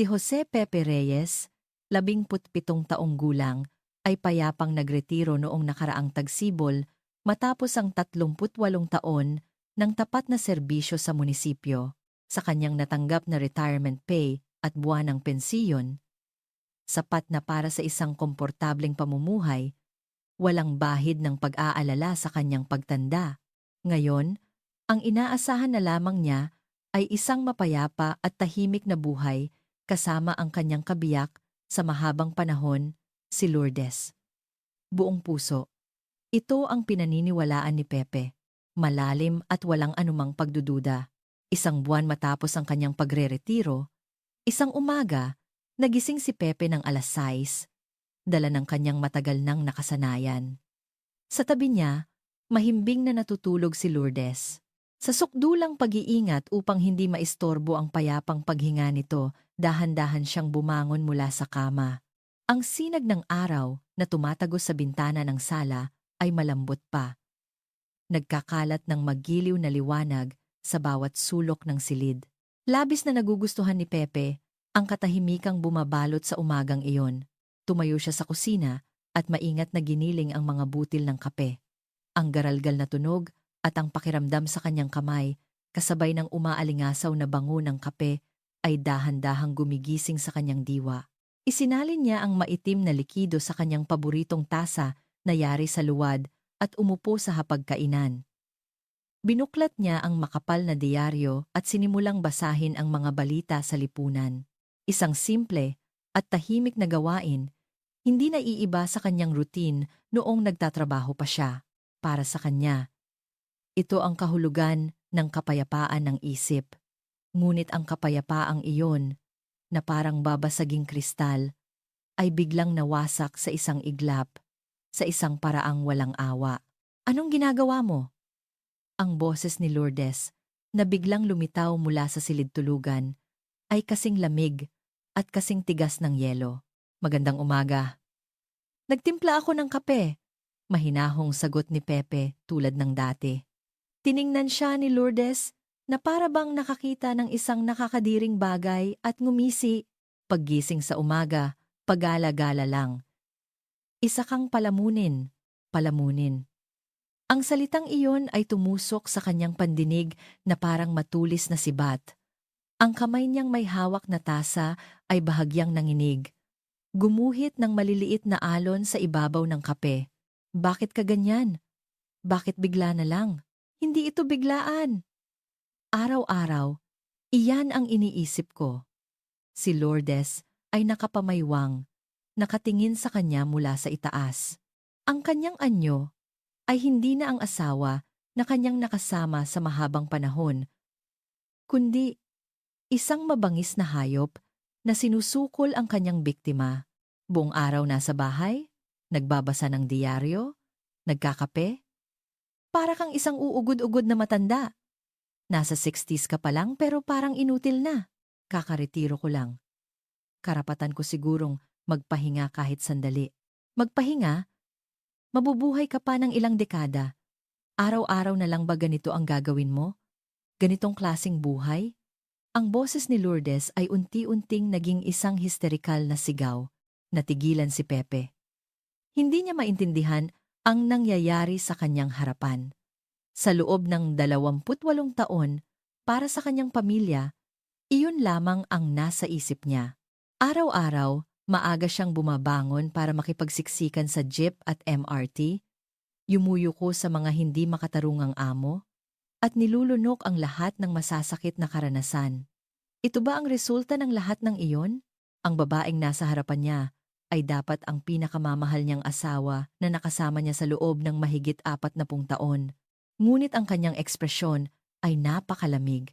Si Jose Pepe Reyes, 17 taong gulang, ay payapang nagretiro noong nakaraang tagsibol matapos ang 38 taon ng tapat na serbisyo sa munisipyo. Sa kanyang natanggap na retirement pay at buwanang pensiyon, sapat na para sa isang komportableng pamumuhay, walang bahid ng pag-aalala sa kanyang pagtanda. Ngayon, ang inaasahan na lamang niya ay isang mapayapa at tahimik na buhay kasama ang kanyang kabiyak sa mahabang panahon, si Lourdes. Buong puso. Ito ang pinaniniwalaan ni Pepe. Malalim at walang anumang pagdududa. Isang buwan matapos ang kanyang pagre-retiro, isang umaga, nagising si Pepe ng alas 6, dala ng kanyang matagal nang nakasanayan. Sa tabi niya, mahimbing na natutulog si Lourdes. Sa sukdulang pag-iingat upang hindi maistorbo ang payapang paghinga nito, dahan-dahan siyang bumangon mula sa kama. Ang sinag ng araw na tumatagos sa bintana ng sala ay malambot pa. Nagkakalat ng magiliw na liwanag sa bawat sulok ng silid. Labis na nagugustuhan ni Pepe ang katahimikang bumabalot sa umagang iyon. Tumayo siya sa kusina at maingat na giniling ang mga butil ng kape. Ang garalgal na tunog at ang pakiramdam sa kanyang kamay, kasabay ng umaalingasaw na bango ng kape, ay dahan-dahang gumigising sa kanyang diwa. Isinalin niya ang maitim na likido sa kanyang paboritong tasa na yari sa luwad at umupo sa hapagkainan. Binuklat niya ang makapal na diaryo at sinimulang basahin ang mga balita sa lipunan. Isang simple at tahimik na gawain, hindi naiiba sa kanyang routine noong nagtatrabaho pa siya. Para sa kanya, ito ang kahulugan ng kapayapaan ng isip. Ngunit ang kapayapaang iyon, na parang babasaging kristal, ay biglang nawasak sa isang iglap, sa isang paraang walang awa. Anong ginagawa mo? Ang boses ni Lourdes, na biglang lumitaw mula sa silid tulugan, ay kasing lamig at kasing tigas ng yelo. Magandang umaga. Nagtimpla ako ng kape, mahinahong sagot ni Pepe tulad ng dati. Tiningnan siya ni Lourdes na para bang nakakita ng isang nakakadiring bagay at ngumisi. Paggising sa umaga, pagala-gala lang. Isa kang palamunin, palamunin. Ang salitang iyon ay tumusok sa kanyang pandinig na parang matulis na sibat. Ang kamay niyang may hawak na tasa ay bahagyang nanginig. Gumuhit ng maliliit na alon sa ibabaw ng kape. Bakit ka ganyan? Bakit bigla na lang? Hindi ito biglaan. Araw-araw, iyan ang iniisip ko. Si Lourdes ay nakapamaywang, nakatingin sa kanya mula sa itaas. Ang kanyang anyo ay hindi na ang asawa na kanyang nakasama sa mahabang panahon, kundi isang mabangis na hayop na sinusukol ang kanyang biktima. Buong araw nasa bahay, nagbabasa ng diaryo, nagkakape. Para kang isang uugod-ugod na matanda. Nasa 60s ka pa lang pero parang inutil na. Kakaretiro ko lang. Karapatan ko sigurong magpahinga kahit sandali. Magpahinga? Mabubuhay ka pa ng ilang dekada. Araw-araw na lang ba ganito ang gagawin mo? Ganitong klaseng buhay? Ang boses ni Lourdes ay unti-unting naging isang histerikal na sigaw. Natigilan si Pepe. Hindi niya maintindihan ang nangyayari sa kanyang harapan. Sa loob ng 28 taon, para sa kanyang pamilya, iyon lamang ang nasa isip niya. Araw-araw, maaga siyang bumabangon para makipagsiksikan sa jeep at MRT, yumuyuko sa mga hindi makatarungang amo, at nilulunok ang lahat ng masasakit na karanasan. Ito ba ang resulta ng lahat ng iyon? Ang babaeng nasa harapan niya ay dapat ang pinakamamahal niyang asawa na nakasama niya sa loob ng mahigit 40 taon. Ngunit ang kanyang ekspresyon ay napakalamig,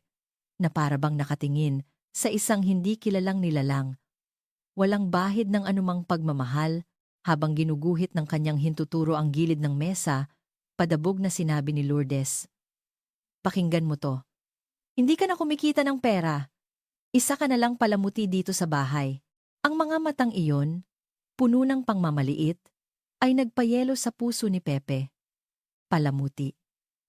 na para bang nakatingin sa isang hindi kilalang nilalang. Walang bahid ng anumang pagmamahal. Habang ginuguhit ng kanyang hintuturo ang gilid ng mesa, padabog na sinabi ni Lourdes, "Pakinggan mo to. Hindi ka na kumikita ng pera. Isa ka na lang palamuti dito sa bahay." Ang mga matang iyon, puno ng pangmamaliit, ay nagpayelo sa puso ni Pepe. Palamuti.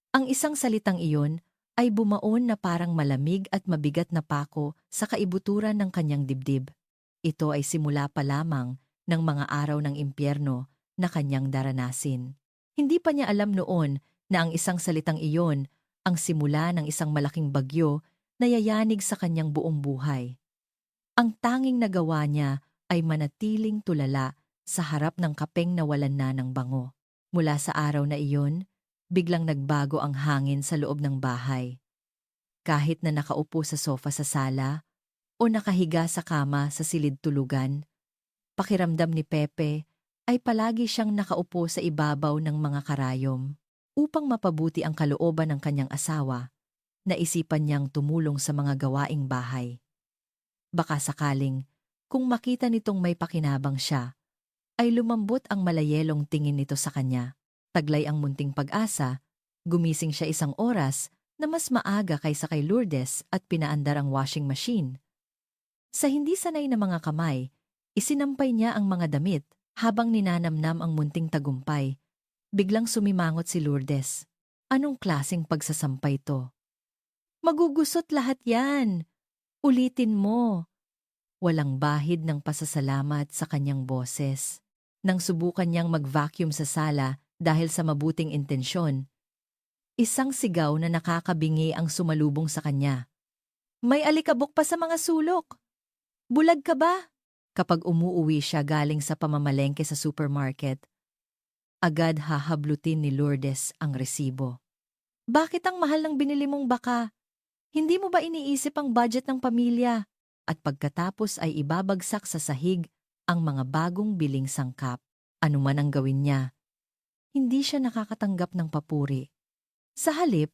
Ang isang salitang iyon ay bumaon na parang malamig at mabigat na pako sa kaibuturan ng kanyang dibdib. Ito ay simula pa lamang ng mga araw ng impyerno na kanyang daranasin. Hindi pa niya alam noon na ang isang salitang iyon ang simula ng isang malaking bagyo na yayanig sa kanyang buong buhay. Ang tanging nagawa niya ay manatiling tulala sa harap ng kapeng na walan na ng bango. Mula sa araw na iyon, biglang nagbago ang hangin sa loob ng bahay. Kahit na nakaupo sa sofa sa sala o nakahiga sa kama sa silid tulugan, pakiramdam ni Pepe ay palagi siyang nakaupo sa ibabaw ng mga karayom. Upang mapabuti ang kalooban ng kanyang asawa, naisipan niyang tumulong sa mga gawaing bahay. Baka sakaling, kung makita nitong may pakinabang siya, ay lumambot ang malayelong tingin nito sa kanya. Taglay ang munting pag-asa, gumising siya isang oras na mas maaga kaysa kay Lourdes at pinaandar ang washing machine. Sa hindi sanay na mga kamay, isinampay niya ang mga damit habang ninanamnam ang munting tagumpay. Biglang sumimangot si Lourdes. Anong klaseng pagsasampay to? Magugusot lahat yan. Ulitin mo. Walang bahid ng pasasalamat sa kanyang boses. Nang subukan niyang mag-vacuum sa sala dahil sa mabuting intensyon, isang sigaw na nakakabingi ang sumalubong sa kanya. May alikabok pa sa mga sulok. Bulag ka ba? Kapag umuuwi siya galing sa pamamalengke sa supermarket, agad hahablutin ni Lourdes ang resibo. Bakit ang mahal ng binili mong baka? Hindi mo ba iniisip ang budget ng pamilya? At pagkatapos ay ibabagsak sa sahig ang mga bagong biling sangkap. Ano man ang gawin niya, hindi siya nakakatanggap ng papuri. Sa halip,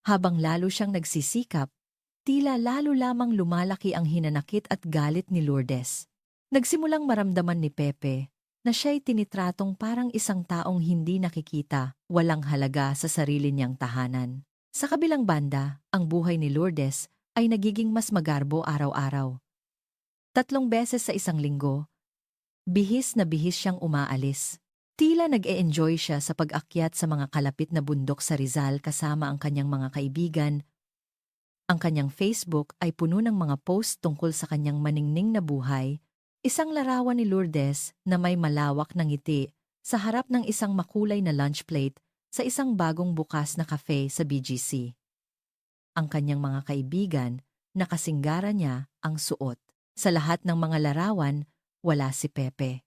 habang lalo siyang nagsisikap, tila lalo lamang lumalaki ang hinanakit at galit ni Lourdes. Nagsimulang maramdaman ni Pepe na siya'y tinitratong parang isang taong hindi nakikita, walang halaga sa sarili niyang tahanan. Sa kabilang banda, ang buhay ni Lourdes ay nagiging mas magarbo araw-araw. 3 beses sa isang linggo, bihis na bihis siyang umaalis. Tila nag-e-enjoy siya sa pag-akyat sa mga kalapit na bundok sa Rizal kasama ang kanyang mga kaibigan. Ang kanyang Facebook ay puno ng mga post tungkol sa kanyang maningning na buhay. Isang larawan ni Lourdes na may malawak na ngiti sa harap ng isang makulay na lunch plate sa isang bagong bukas na cafe sa BGC. Ang kanyang mga kaibigan, nakasinggara niya ang suot. Sa lahat ng mga larawan, wala si Pepe.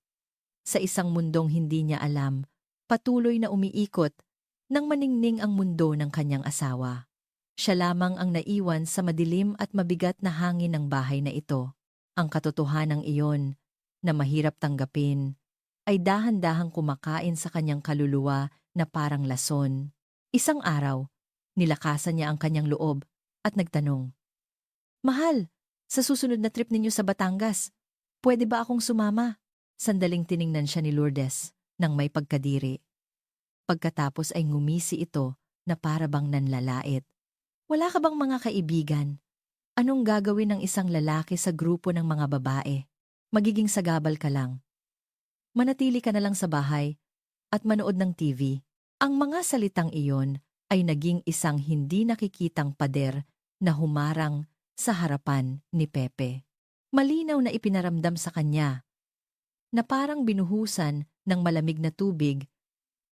Sa isang mundong hindi niya alam, patuloy na umiikot nang maningning ang mundo ng kanyang asawa. Siya lamang ang naiwan sa madilim at mabigat na hangin ng bahay na ito. Ang katotohanang iyon, na mahirap tanggapin, ay dahan-dahang kumakain sa kanyang kaluluwa na parang lason. Isang araw, nilakasan niya ang kanyang loob at nagtanong, Mahal, sa susunod na trip ninyo sa Batangas, pwede ba akong sumama? Sandaling tiningnan siya ni Lourdes nang may pagkadiri. Pagkatapos ay ngumisi ito na para bang nanlalait. Wala ka bang mga kaibigan? Anong gagawin ng isang lalaki sa grupo ng mga babae? Magiging sagabal ka lang. Manatili ka na lang sa bahay at manood ng TV. Ang mga salitang iyon ay naging isang hindi nakikitang pader na humarang sa harapan ni Pepe. Malinaw na ipinaramdam sa kanya na parang binuhusan ng malamig na tubig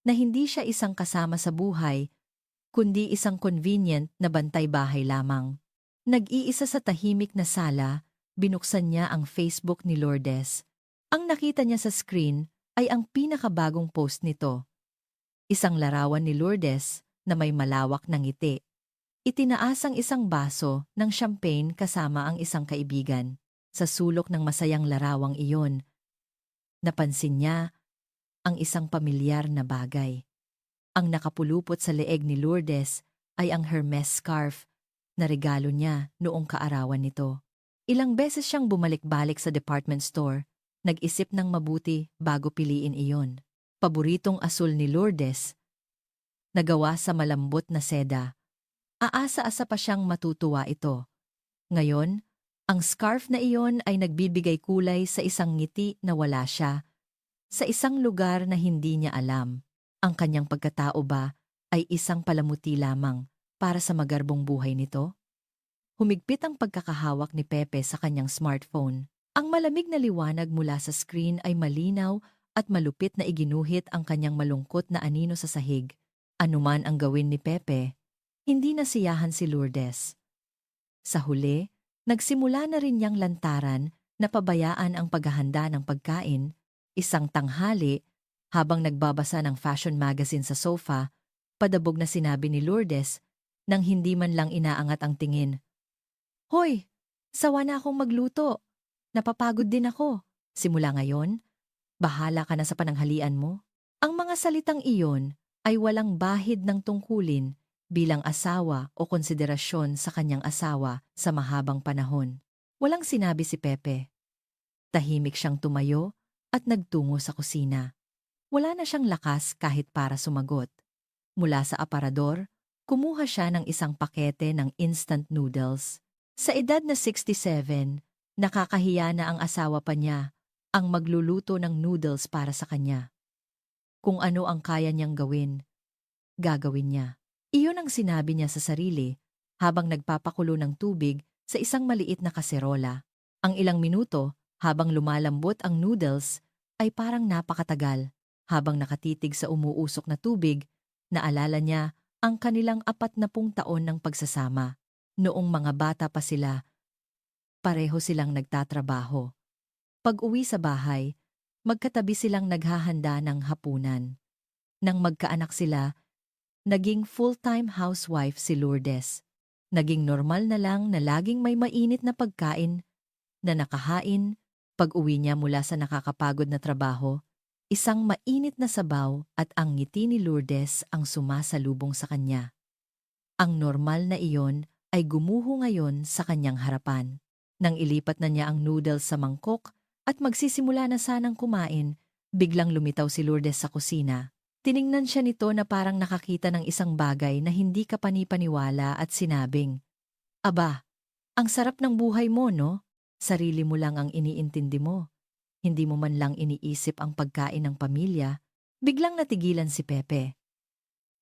na hindi siya isang kasama sa buhay, kundi isang convenient na bantay bahay lamang. Nag-iisa sa tahimik na sala, binuksan niya ang Facebook ni Lourdes. Ang nakita niya sa screen ay ang pinakabagong post nito. Isang larawan ni Lourdes na may malawak na ngiti. Itinaas ang isang baso ng champagne kasama ang isang kaibigan. Sa sulok ng masayang larawang iyon, napansin niya ang isang pamilyar na bagay. Ang nakapulupot sa leeg ni Lourdes ay ang Hermes scarf na regalo niya noong kaarawan nito. Ilang beses siyang bumalik-balik sa department store, nag-isip ng mabuti bago piliin iyon. Paboritong asul ni Lourdes, nagawa sa malambot na seda. Aasa-asa pa siyang matutuwa ito. Ngayon, ang scarf na iyon ay nagbibigay kulay sa isang ngiti na wala siya, sa isang lugar na hindi niya alam. Ang kanyang pagkatao ba ay isang palamuti lamang para sa magarbong buhay nito? Humigpit ang pagkakahawak ni Pepe sa kanyang smartphone. Ang malamig na liwanag mula sa screen ay malinaw at malupit na iginuhit ang kanyang malungkot na anino sa sahig. Anuman ang gawin ni Pepe, hindi nasiyahan si Lourdes. Sa huli, nagsimula na rin niyang lantaran na pabayaan ang paghahanda ng pagkain, isang tanghali, habang nagbabasa ng fashion magazine sa sofa, padabog na sinabi ni Lourdes nang hindi man lang inaangat ang tingin. Hoy, sawa na akong magluto. Napapagod din ako. Simula ngayon, bahala ka na sa pananghalian mo. Ang mga salitang iyon ay walang bahid ng tungkulin bilang asawa o konsiderasyon sa kanyang asawa sa mahabang panahon. Walang sinabi si Pepe. Tahimik siyang tumayo at nagtungo sa kusina. Wala na siyang lakas kahit para sumagot. Mula sa aparador, kumuha siya ng isang pakete ng instant noodles. Sa edad na 67, nakakahiya na ang asawa pa niya ang magluluto ng noodles para sa kanya. Kung ano ang kaya niyang gawin, gagawin niya. Iyon ang sinabi niya sa sarili habang nagpapakulo ng tubig sa isang maliit na kaserola. Ang ilang minuto habang lumalambot ang noodles ay parang napakatagal. Habang nakatitig sa umuusok na tubig, naalala niya ang kanilang 40 taon ng pagsasama. Noong mga bata pa sila, pareho silang nagtatrabaho. Pag-uwi sa bahay, magkatabi silang naghahanda ng hapunan. Nang magkaanak sila, naging full-time housewife si Lourdes. Naging normal na lang na laging may mainit na pagkain na nakahain. Pag-uwi niya mula sa nakakapagod na trabaho, isang mainit na sabaw at ang ngiti ni Lourdes ang sumasalubong sa kanya. Ang normal na iyon ay gumuho ngayon sa kanyang harapan. Nang ilipat na niya ang noodles sa mangkok at magsisimula na sanang kumain, biglang lumitaw si Lourdes sa kusina. Tiningnan siya nito na parang nakakita ng isang bagay na hindi kapanipaniwala at sinabing, "Aba, ang sarap ng buhay mo, no? Sarili mo lang ang iniintindi mo. Hindi mo man lang iniisip ang pagkain ng pamilya." Biglang natigilan si Pepe.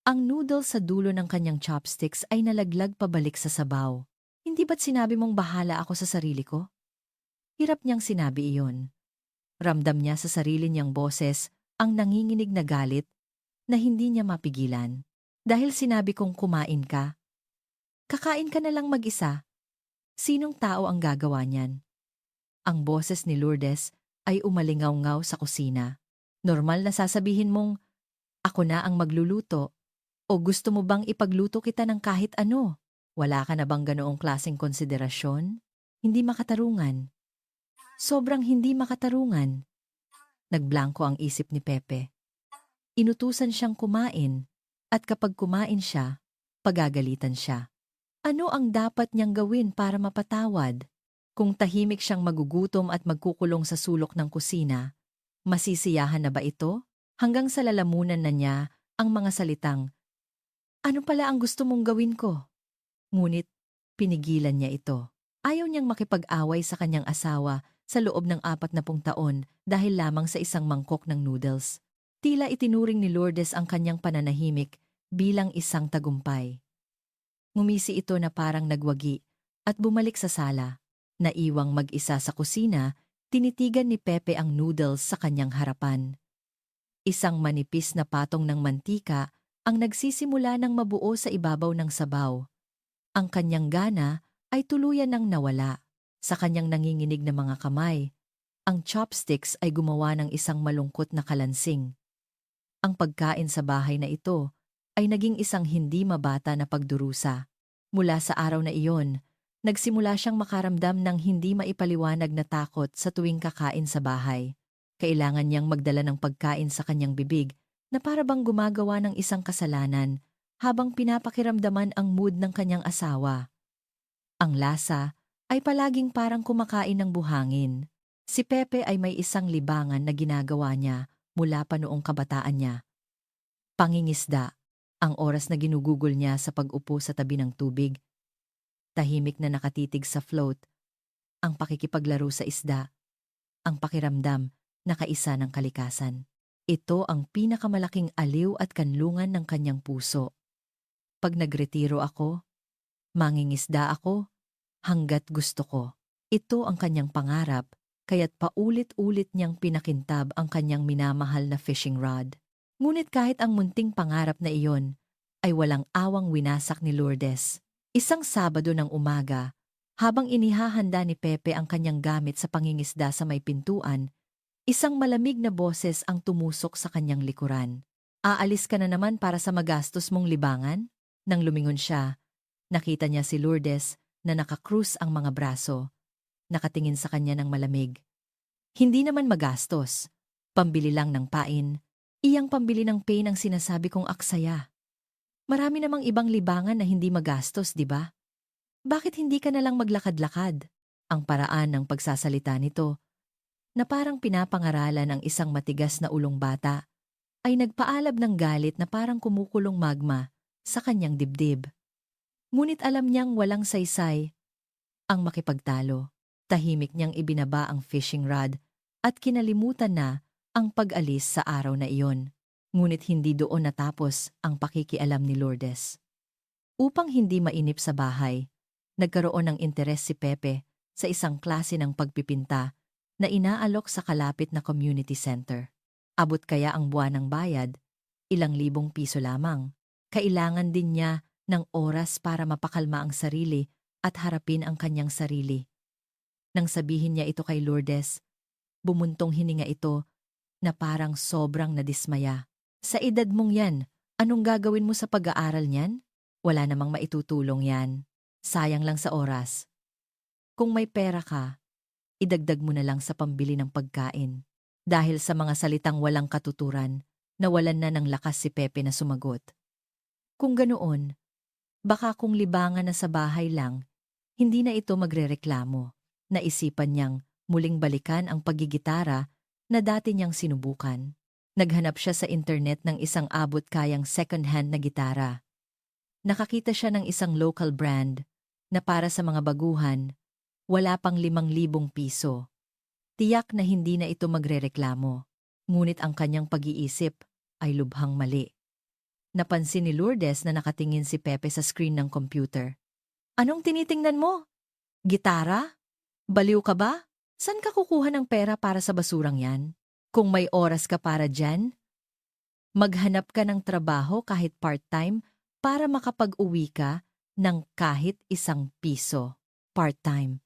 Ang noodles sa dulo ng kanyang chopsticks ay nalaglag pabalik sa sabaw. Hindi ba't sinabi mong bahala ako sa sarili ko? Hirap niyang sinabi iyon. Ramdam niya sa sarili niyang boses ang nanginginig na galit na hindi niya mapigilan. Dahil sinabi kong kumain ka. Kakain ka na lang mag-isa. Sinong tao ang gagawa niyan? Ang boses ni Lourdes ay umalingaw-ngaw sa kusina. Normal na sasabihin mong, ako na ang magluluto. O gusto mo bang ipagluto kita ng kahit ano? Wala ka na bang ganoong klaseng konsiderasyon? Hindi makatarungan. Sobrang hindi makatarungan. Nagblanko ang isip ni Pepe. Inutusan siyang kumain, at kapag kumain siya, pagagalitan siya. Ano ang dapat niyang gawin para mapatawad? Kung tahimik siyang magugutom at magkukulong sa sulok ng kusina, masisiyahan na ba ito? Hanggang sa lalamunan na niya ang mga salitang, ano pala ang gusto mong gawin ko? Ngunit, pinigilan niya ito. Ayaw niyang makipag-away sa kanyang asawa sa loob ng 40 taon dahil lamang sa isang mangkok ng noodles. Tila itinuring ni Lourdes ang kanyang pananahimik bilang isang tagumpay. Ngumisi ito na parang nagwagi at bumalik sa sala. Naiwang mag-isa sa kusina, tinitigan ni Pepe ang noodles sa kanyang harapan. Isang manipis na patong ng mantika ang nagsisimula ng mabuo sa ibabaw ng sabaw. Ang kanyang gana ay tuluyan ng nawala. Sa kanyang nanginginig na mga kamay, ang chopsticks ay gumawa ng isang malungkot na kalansing. Ang pagkain sa bahay na ito ay naging isang hindi mabata na pagdurusa. Mula sa araw na iyon, nagsimula siyang makaramdam ng hindi maipaliwanag na takot sa tuwing kakain sa bahay. Kailangan niyang magdala ng pagkain sa kanyang bibig na para bang gumagawa ng isang kasalanan habang pinapakiramdaman ang mood ng kanyang asawa. Ang lasa ay palaging parang kumakain ng buhangin. Si Pepe ay may isang libangan na ginagawa niya mula pa noong kabataan niya. Pangingisda, ang oras na ginugugol niya sa pag-upo sa tabi ng tubig. Tahimik na nakatitig sa float, ang pakikipaglaro sa isda, ang pakiramdam na kaisa ng kalikasan. Ito ang pinakamalaking aliw at kanlungan ng kanyang puso. kapag nagretiro ako, mangingisda ako, hanggat gusto ko. Ito ang kanyang pangarap, kaya't paulit-ulit niyang pinakintab ang kanyang minamahal na fishing rod. Ngunit kahit ang munting pangarap na iyon, ay walang awang winasak ni Lourdes. Isang Sabado ng umaga, habang inihahanda ni Pepe ang kanyang gamit sa pangingisda sa may pintuan, isang malamig na boses ang tumusok sa kanyang likuran. Aalis ka na naman para sa magastos mong libangan? Nang lumingon siya, nakita niya si Lourdes na nakakrus ang mga braso. Nakatingin sa kanya ng malamig. Hindi naman magastos. Pambili lang ng pain. Iyang pambili ng pain ang sinasabi kong aksaya. Marami namang ibang libangan na hindi magastos, di ba? Bakit hindi ka na lang maglakad-lakad? Ang paraan ng pagsasalita nito, na parang pinapangaralan ang isang matigas na ulong bata, ay nagpaalab ng galit na parang kumukulong magma sa kanyang dibdib. Ngunit alam niyang walang saysay ang makipagtalo. Tahimik niyang ibinaba ang fishing rod at kinalimutan na ang pag-alis sa araw na iyon. Ngunit hindi doon natapos ang pakikialam ni Lourdes. Upang hindi mainip sa bahay, nagkaroon ng interes si Pepe sa isang klase ng pagpipinta na inaalok sa kalapit na community center. Abot kaya ang buwan ng bayad, ilang libong piso lamang. Kailangan din niya ng oras para mapakalma ang sarili at harapin ang kanyang sarili. Nang sabihin niya ito kay Lourdes, bumuntong hininga ito na parang sobrang nadismaya. Sa edad mong yan, anong gagawin mo sa pag-aaral niyan? Wala namang maitutulong yan. Sayang lang sa oras. Kung may pera ka, idagdag mo na lang sa pambili ng pagkain. Dahil sa mga salitang walang katuturan, nawalan na ng lakas si Pepe na sumagot. Kung ganoon, baka kung libangan na sa bahay lang, hindi na ito magrereklamo. Naisipan niyang muling balikan ang paggigitara na dati niyang sinubukan. Naghanap siya sa internet ng isang abot-kayang second-hand na gitara. Nakakita siya ng isang local brand na para sa mga baguhan, wala pang 5,000 piso. Tiyak na hindi na ito magrereklamo. Ngunit ang kanyang pag-iisip ay lubhang mali. Napansin ni Lourdes na nakatingin si Pepe sa screen ng computer. Anong tinitingnan mo? Gitara? Baliw ka ba? Saan ka kukuha ng pera para sa basurang yan? Kung may oras ka para dyan, maghanap ka ng trabaho kahit part-time para makapag-uwi ka ng kahit 1 piso. Part-time.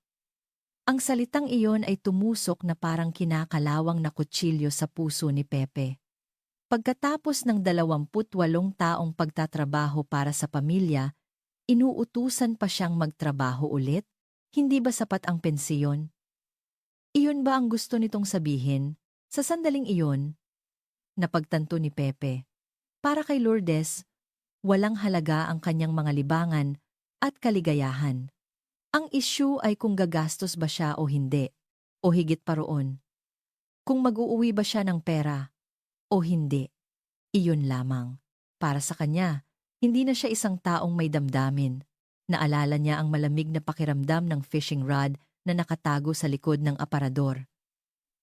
Ang salitang iyon ay tumusok na parang kinakalawang na kutsilyo sa puso ni Pepe. Pagkatapos ng 28 taong pagtatrabaho para sa pamilya, inuutusan pa siyang magtrabaho ulit? Hindi ba sapat ang pensiyon? Iyon ba ang gusto nitong sabihin? Sa sandaling iyon, napagtanto ni Pepe. Para kay Lourdes, walang halaga ang kanyang mga libangan at kaligayahan. Ang issue ay kung gagastos ba siya o hindi, o higit pa roon. Kung mag-uuwi ba siya ng pera o hindi. Iyon lamang. Para sa kanya, hindi na siya isang taong may damdamin. Naalala niya ang malamig na pakiramdam ng fishing rod na nakatago sa likod ng aparador.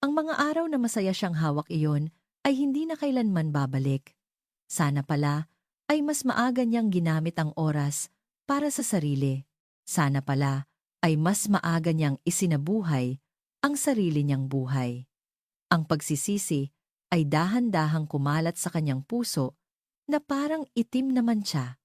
Ang mga araw na masaya siyang hawak iyon ay hindi na kailanman babalik. Sana pala ay mas maaga niyang ginamit ang oras para sa sarili. Sana pala ay mas maaga niyang isinabuhay ang sarili niyang buhay. Ang pagsisisi ay dahan-dahang kumalat sa kanyang puso na parang itim naman siya.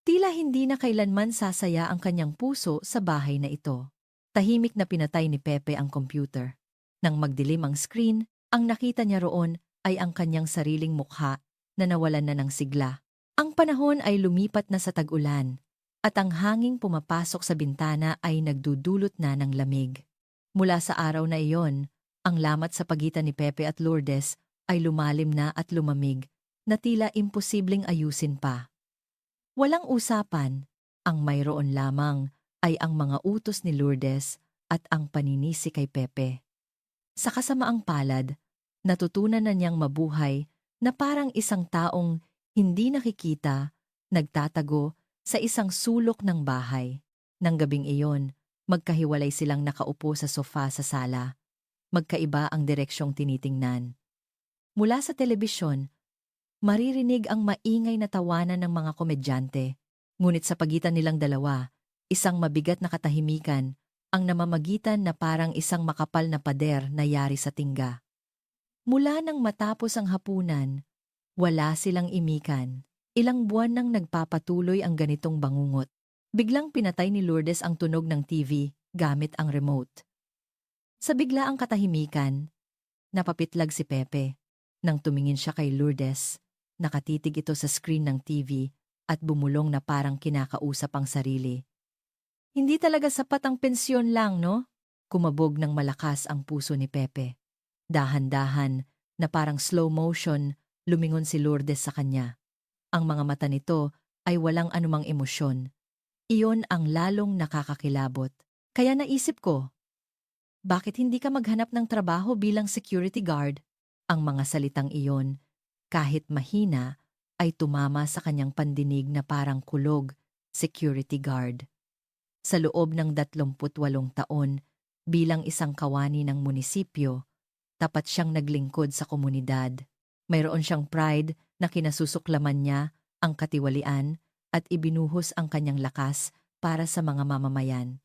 Tila hindi na kailanman sasaya ang kanyang puso sa bahay na ito. Tahimik na pinatay ni Pepe ang computer. Nang magdilim ang screen, ang nakita niya roon ay ang kanyang sariling mukha na nawalan na ng sigla. Ang panahon ay lumipat na sa tag-ulan, at ang hanging pumapasok sa bintana ay nagdudulot na ng lamig. Mula sa araw na iyon, ang lamat sa pagitan ni Pepe at Lourdes ay lumalim na at lumamig, na tila imposibleng ayusin pa. Walang usapan, ang mayroon lamang ay ang mga utos ni Lourdes at ang paninisi kay Pepe. Sa kasamaang palad, natutunan na niyang mabuhay na parang isang taong hindi nakikita, nagtatago sa isang sulok ng bahay. Nang gabing iyon, magkahiwalay silang nakaupo sa sofa sa sala. Magkaiba ang direksyong tinitingnan. Mula sa telebisyon, maririnig ang maingay na tawanan ng mga komedyante. Ngunit sa pagitan nilang dalawa, isang mabigat na katahimikan ang namamagitan na parang isang makapal na pader na yari sa tingga. Mula nang matapos ang hapunan, wala silang imikan. Ilang buwan nang nagpapatuloy ang ganitong bangungot. Biglang pinatay ni Lourdes ang tunog ng TV gamit ang remote. Sa biglaang katahimikan, napapitlag si Pepe. Nang tumingin siya kay Lourdes, nakatitig ito sa screen ng TV at bumulong na parang kinakausap ang sarili. Hindi talaga sapat ang pensyon lang, no? Kumabog ng malakas ang puso ni Pepe. Dahan-dahan, na parang slow motion, lumingon si Lourdes sa kanya. Ang mga mata nito ay walang anumang emosyon. Iyon ang lalong nakakakilabot. Kaya naisip ko, bakit hindi ka maghanap ng trabaho bilang security guard? Ang mga salitang iyon, kahit mahina, ay tumama sa kanyang pandinig na parang kulog, security guard. Sa loob ng 28 taon, bilang isang kawani ng munisipyo, tapat siyang naglingkod sa komunidad. Mayroon siyang pride na kinasusuklaman niya ang katiwalian at ibinuhos ang kanyang lakas para sa mga mamamayan.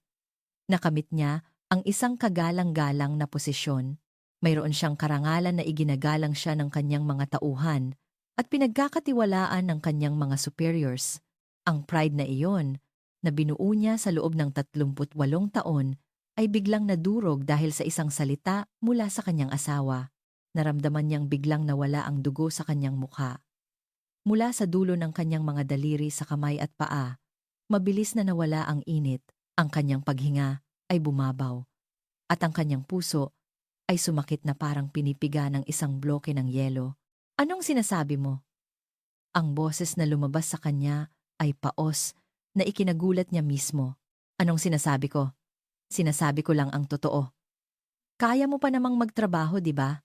Nakamit niya ang isang kagalang-galang na posisyon. Mayroon siyang karangalan na iginagalang siya ng kanyang mga tauhan at pinagkakatiwalaan ng kanyang mga superiors. Ang pride na iyon, na binuo niya sa loob ng 38 taon, ay biglang nadurog dahil sa isang salita mula sa kanyang asawa. Naramdaman niyang biglang nawala ang dugo sa kanyang mukha. Mula sa dulo ng kanyang mga daliri sa kamay at paa, mabilis na nawala ang init, ang kanyang paghinga ay bumabaw, at ang kanyang puso ay sumakit na parang pinipiga ng isang bloke ng yelo. Anong sinasabi mo? Ang boses na lumabas sa kanya ay paos na ikinagulat niya mismo. Anong sinasabi ko? Sinasabi ko lang ang totoo. Kaya mo pa namang magtrabaho, di ba?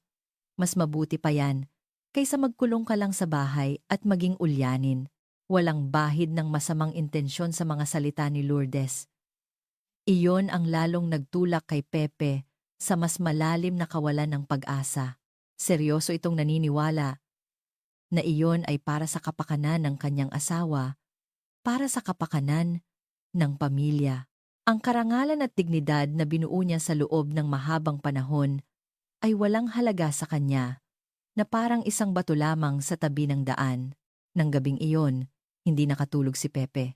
Mas mabuti pa yan kaysa magkulong ka lang sa bahay at maging ulyanin. Walang bahid ng masamang intensyon sa mga salita ni Lourdes. Iyon ang lalong nagtulak kay Pepe sa mas malalim na kawalan ng pag-asa. Seryoso itong naniniwala na iyon ay para sa kapakanan ng kanyang asawa, para sa kapakanan ng pamilya. Ang karangalan at dignidad na binuo niya sa loob ng mahabang panahon ay walang halaga sa kanya, na parang isang bato lamang sa tabi ng daan. Nang gabing iyon, hindi nakatulog si Pepe.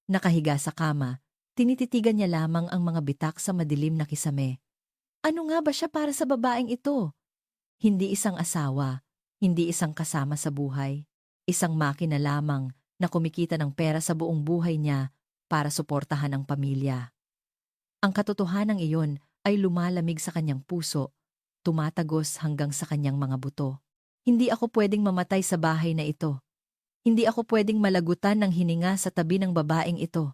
Nakahiga sa kama, tinititigan niya lamang ang mga bitak sa madilim na kisame. Ano nga ba siya para sa babaeng ito? Hindi isang asawa, hindi isang kasama sa buhay. Isang makina lamang na kumikita ng pera sa buong buhay niya para suportahan ang pamilya. Ang katotohanan iyon ay lumalamig sa kanyang puso, tumatagos hanggang sa kanyang mga buto. Hindi ako pwedeng mamatay sa bahay na ito. Hindi ako pwedeng malagutan ng hininga sa tabi ng babaeng ito.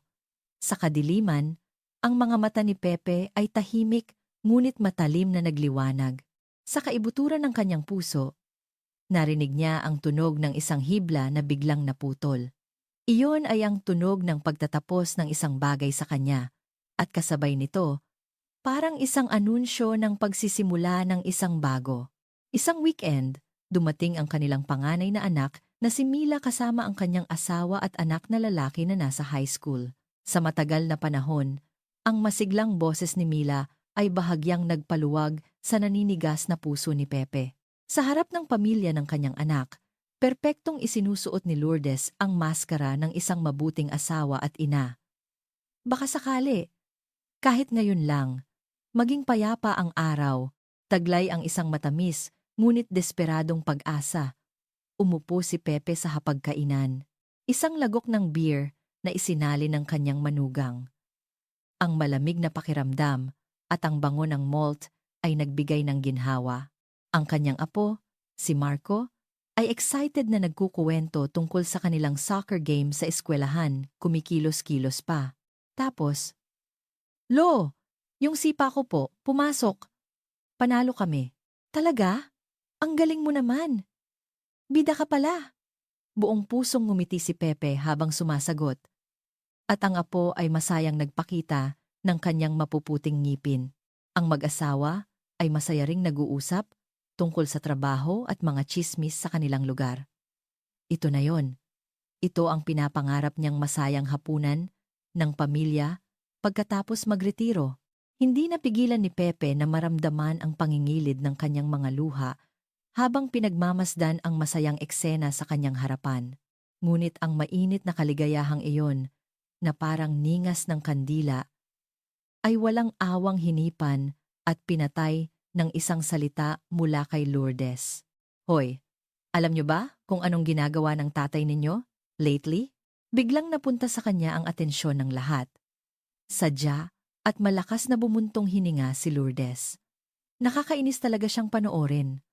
Sa kadiliman, ang mga mata ni Pepe ay tahimik ngunit matalim na nagliwanag. Sa kaibuturan ng kanyang puso, narinig niya ang tunog ng isang hibla na biglang naputol. Iyon ay ang tunog ng pagtatapos ng isang bagay sa kanya, at kasabay nito, parang isang anunsyo ng pagsisimula ng isang bago. Isang weekend, dumating ang kanilang panganay na anak na si Mila kasama ang kanyang asawa at anak na lalaki na nasa high school. Sa matagal na panahon, ang masiglang boses ni Mila ay bahagyang nagpaluwag sa naninigas na puso ni Pepe. Sa harap ng pamilya ng kanyang anak, perpektong isinusuot ni Lourdes ang maskara ng isang mabuting asawa at ina. Baka sakali, kahit ngayon lang, maging payapa ang araw, taglay ang isang matamis, ngunit desperadong pag-asa. Umupo si Pepe sa hapagkainan, isang lagok ng beer na isinali ng kanyang manugang. Ang malamig na pakiramdam at ang bango ng malt ay nagbigay ng ginhawa. Ang kanyang apo, si Marco, ay excited na nagkukuwento tungkol sa kanilang soccer game sa eskwelahan, kumikilos-kilos pa. Tapos, Lo, yung sipa ko po, pumasok. Panalo kami. Talaga? Ang galing mo naman. Bida ka pala. Buong pusong ngumiti si Pepe habang sumasagot. At ang apo ay masayang nagpakita ng kanyang mapuputing ngipin. Ang mag-asawa ay masaya ring nag-uusap tungkol sa trabaho at mga tsismis sa kanilang lugar. Ito na yon. Ito ang pinapangarap niyang masayang hapunan ng pamilya pagkatapos magretiro. Hindi napigilan ni Pepe na maramdaman ang pangingilid ng kanyang mga luha habang pinagmamasdan ang masayang eksena sa kanyang harapan. Ngunit ang mainit na kaligayahang iyon, na parang ningas ng kandila, ay walang awang hinipan at pinatay ng isang salita mula kay Lourdes. Hoy, alam niyo ba kung anong ginagawa ng tatay ninyo lately? Biglang napunta sa kanya ang atensyon ng lahat. Sadya at malakas na bumuntong hininga si Lourdes. Nakakainis talaga siyang panoorin.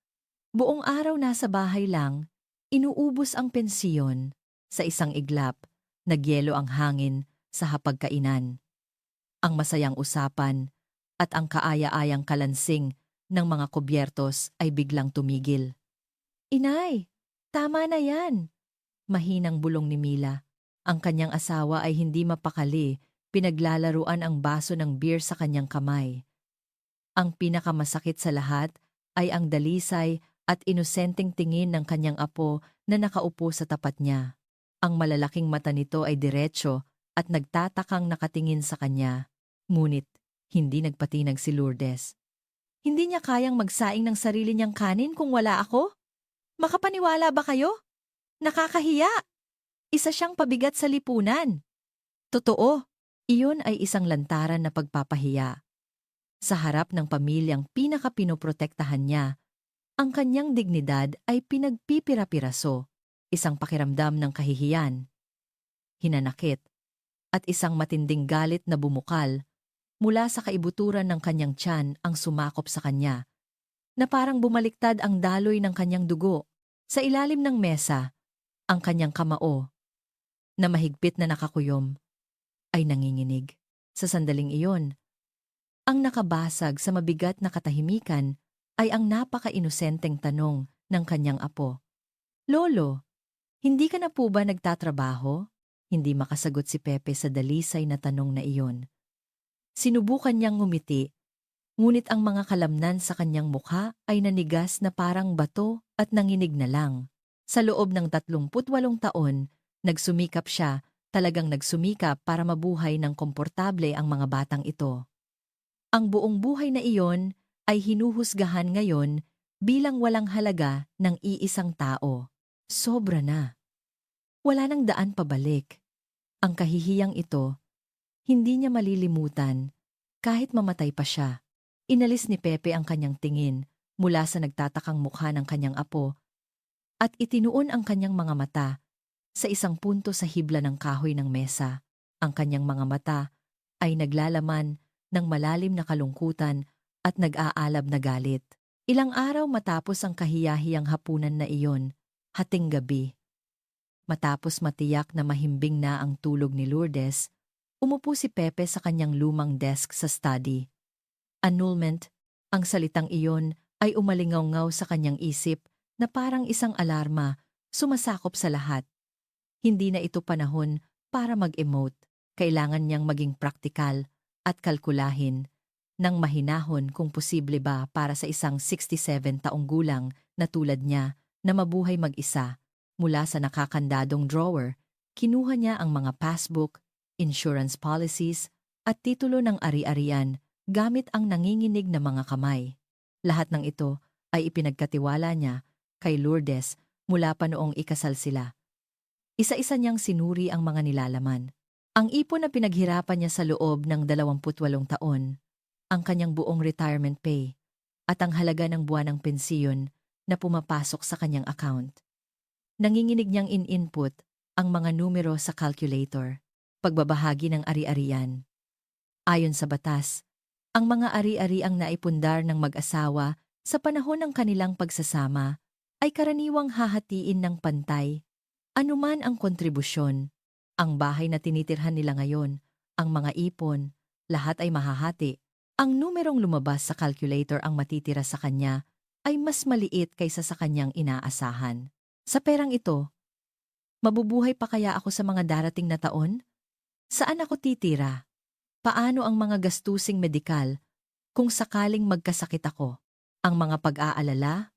Buong araw nasa bahay lang, inuubos ang pensiyon. Sa isang iglap, nagyelo ang hangin sa hapagkainan. Ang masayang usapan at ang kaaya-ayang kalansing ng mga kubyertos ay biglang tumigil. Inay, tama na yan. Mahinang bulong ni Mila. Ang kanyang asawa ay hindi mapakali, pinaglalaruan ang baso ng beer sa kanyang kamay. Ang pinakamasakit sa lahat ay ang dalisay at inosenteng tingin ng kanyang apo na nakaupo sa tapat niya. Ang malalaking mata nito ay diretso at nagtatakang nakatingin sa kanya. Ngunit, hindi nagpatinag si Lourdes. Hindi niya kayang magsaing ng sarili niyang kanin kung wala ako? Makapaniwala ba kayo? Nakakahiya! Isa siyang pabigat sa lipunan. Totoo, iyon ay isang lantaran na pagpapahiya. Sa harap ng pamilyang pinakapinoprotektahan niya, ang kanyang dignidad ay pinagpipira-piraso, isang pakiramdam ng kahihiyan, hinanakit, at isang matinding galit na bumukal mula sa kaibuturan ng kanyang tiyan ang sumakop sa kanya, na parang bumaliktad ang daloy ng kanyang dugo. Sa ilalim ng mesa, ang kanyang kamao, na mahigpit na nakakuyom, ay nanginginig. Sa sandaling iyon, ang nakabasag sa mabigat na katahimikan ay ang napaka-inosenteng tanong ng kanyang apo. Lolo, hindi ka na po ba nagtatrabaho? Hindi makasagot si Pepe sa dalisay na tanong na iyon. Sinubukan niyang ngumiti, ngunit ang mga kalamnan sa kanyang mukha ay nanigas na parang bato at nanginig na lang. Sa loob ng 38 taon, nagsumikap siya, talagang nagsumikap para mabuhay ng komportable ang mga batang ito. Ang buong buhay na iyon ay hinuhusgahan ngayon bilang walang halaga ng iisang tao. Sobra na. Wala nang daan pabalik. Ang kahihiyang ito, hindi niya malilimutan kahit mamatay pa siya. Inalis ni Pepe ang kanyang tingin mula sa nagtatakang mukha ng kanyang apo at itinuon ang kanyang mga mata sa isang punto sa hibla ng kahoy ng mesa. Ang kanyang mga mata ay naglalaman ng malalim na kalungkutan at nag-aalab na galit. Ilang araw matapos ang kahiyahiyang hapunan na iyon, hating gabi. Matapos matiyak na mahimbing na ang tulog ni Lourdes, umupo si Pepe sa kanyang lumang desk sa study. Annulment, ang salitang iyon ay umalingaw-ngaw sa kanyang isip na parang isang alarma, sumasakop sa lahat. Hindi na ito panahon para mag-emote. Kailangan niyang maging praktikal at kalkulahin nang mahinahon kung posible ba para sa isang 67 taong gulang na tulad niya na mabuhay mag-isa. Mula sa nakakandadong drawer, kinuha niya ang mga passbook, insurance policies, at titulo ng ari-arian gamit ang nanginginig na mga kamay. Lahat ng ito ay ipinagkatiwala niya kay Lourdes mula pa noong ikasal sila. Isa-isa niyang sinuri ang mga nilalaman. Ang ipon na pinaghirapan niya sa loob ng 28 taon, ang kanyang buong retirement pay, at ang halaga ng buwanang pensiyon na pumapasok sa kanyang account. Nanginginig niyang in-input ang mga numero sa calculator, pagbabahagi ng ari-arian. Ayon sa batas, ang mga ari-ari ang naipundar ng mag-asawa sa panahon ng kanilang pagsasama ay karaniwang hahatiin ng pantay. Anuman ang kontribusyon, ang bahay na tinitirhan nila ngayon, ang mga ipon, lahat ay mahahati. Ang numerong lumabas sa calculator ang matitira sa kanya ay mas maliit kaysa sa kanyang inaasahan. Sa perang ito, mabubuhay pa kaya ako sa mga darating na taon? Saan ako titira? Paano ang mga gastusing medikal kung sakaling magkasakit ako? Ang mga pag-aalala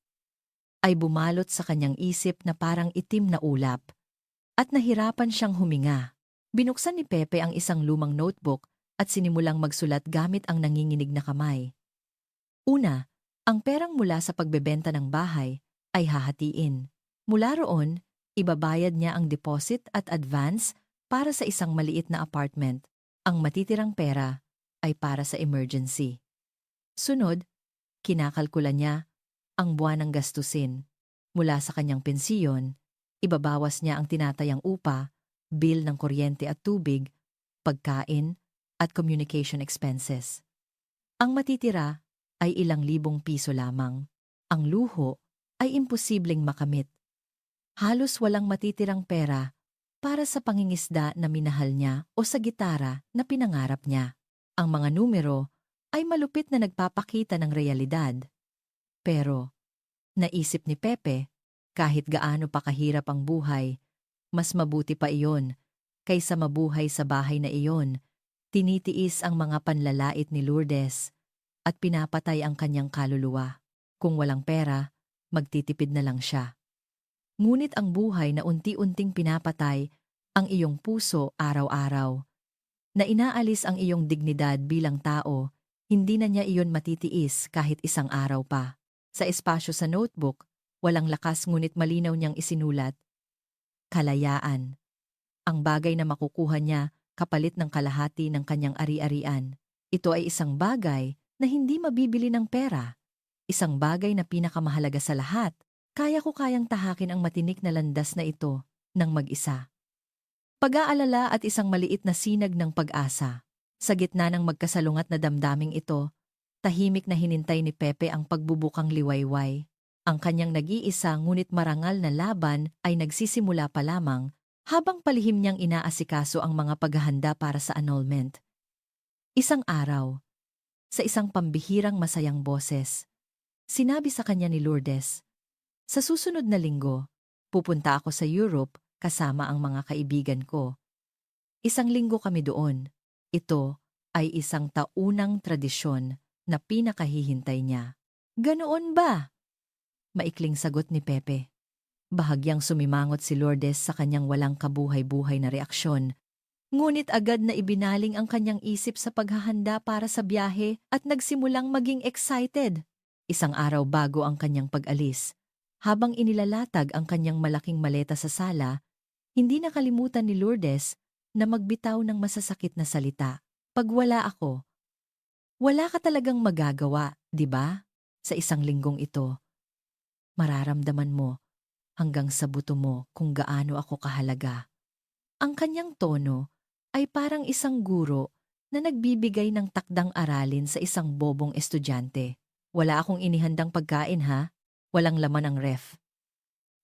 ay bumalot sa kanyang isip na parang itim na ulap at nahirapan siyang huminga. Binuksan ni Pepe ang isang lumang notebook at sinimulang magsulat gamit ang nanginginig na kamay. Una, ang perang mula sa pagbebenta ng bahay ay hahatiin. Mula roon, ibabayad niya ang deposit at advance para sa isang maliit na apartment. Ang matitirang pera ay para sa emergency. Sunod, kinakalkula niya ang buwan ng gastusin. Mula sa kanyang pensiyon, ibabawas niya ang tinatayang upa, bill ng kuryente at tubig, pagkain, at communication expenses. Ang matitira ay ilang libong piso lamang. Ang luho ay imposibleng makamit. Halos walang matitirang pera para sa pangingisda na minahal niya o sa gitara na pinangarap niya. Ang mga numero ay malupit na nagpapakita ng realidad. Pero, naisip ni Pepe, kahit gaano pa kahirap ang buhay, mas mabuti pa iyon kaysa mabuhay sa bahay na iyon. Tinitiis ang mga panlalait ni Lourdes at pinapatay ang kanyang kaluluwa. Kung walang pera, magtitipid na lang siya. Ngunit ang buhay na unti-unting pinapatay ang iyong puso araw-araw. Na inaalis ang iyong dignidad bilang tao, hindi na niya iyon matitiis kahit isang araw pa. Sa espasyo sa notebook, walang lakas ngunit malinaw niyang isinulat. Kalayaan. Ang bagay na makukuha niya kapalit ng kalahati ng kanyang ari-arian. Ito ay isang bagay na hindi mabibili ng pera. Isang bagay na pinakamahalaga sa lahat. Kaya ko kayang tahakin ang matinik na landas na ito ng mag-isa. Pag-aalala at isang maliit na sinag ng pag-asa. Sa gitna ng magkasalungat na damdaming ito, tahimik na hinintay ni Pepe ang pagbubukang liwayway. Ang kanyang nag-iisa ngunit marangal na laban ay nagsisimula pa lamang habang palihim niyang inaasikaso ang mga paghahanda para sa annulment. Isang araw, sa isang pambihirang masayang boses, sinabi sa kanya ni Lourdes, "Sa susunod na linggo, pupunta ako sa Europe kasama ang mga kaibigan ko. Isang linggo kami doon. Ito ay isang taunang tradisyon na pinakahihintay niya." "Ganoon ba?" Maikling sagot ni Pepe. Bahagyang sumimangot si Lourdes sa kanyang walang kabuhay-buhay na reaksyon. Ngunit agad na ibinaling ang kanyang isip sa paghahanda para sa biyahe at nagsimulang maging excited. Isang araw bago ang kanyang pag-alis, habang inilalatag ang kanyang malaking maleta sa sala, hindi nakalimutan ni Lourdes na magbitaw ng masasakit na salita. "Pag wala ako, wala ka talagang magagawa, di ba? Sa isang linggong ito, mararamdaman mo hanggang sa buto mo kung gaano ako kahalaga." Ang kanyang tono ay parang isang guro na nagbibigay ng takdang aralin sa isang bobong estudyante. "Wala akong inihandang pagkain ha, walang laman ang ref.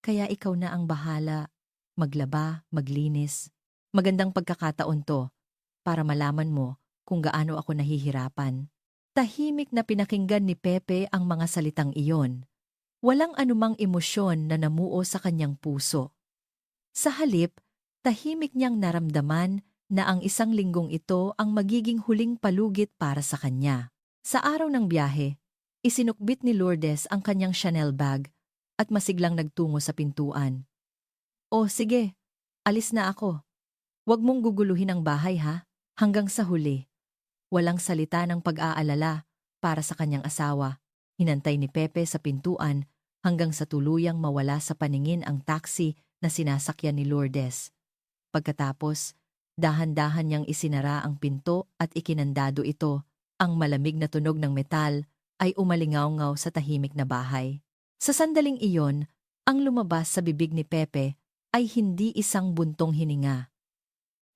Kaya ikaw na ang bahala, maglaba, maglinis. Magandang pagkakataon to para malaman mo kung gaano ako nahihirapan." Tahimik na pinakinggan ni Pepe ang mga salitang iyon. Walang anumang emosyon na namuo sa kanyang puso. Sa halip, tahimik niyang naramdaman na ang isang linggong ito ang magiging huling palugit para sa kanya. Sa araw ng biyahe, isinukbit ni Lourdes ang kanyang Chanel bag at masiglang nagtungo sa pintuan. "O sige, alis na ako. Huwag mong guguluhin ang bahay ha." Hanggang sa huli, walang salita ng pag-aalala para sa kanyang asawa. Hinantay ni Pepe sa pintuan hanggang sa tuluyang mawala sa paningin ang taxi na sinasakyan ni Lourdes. Pagkatapos, dahan-dahan niyang isinara ang pinto at ikinandado ito. Ang malamig na tunog ng metal ay umalingaw-ngaw sa tahimik na bahay. Sa sandaling iyon, ang lumabas sa bibig ni Pepe ay hindi isang buntong hininga.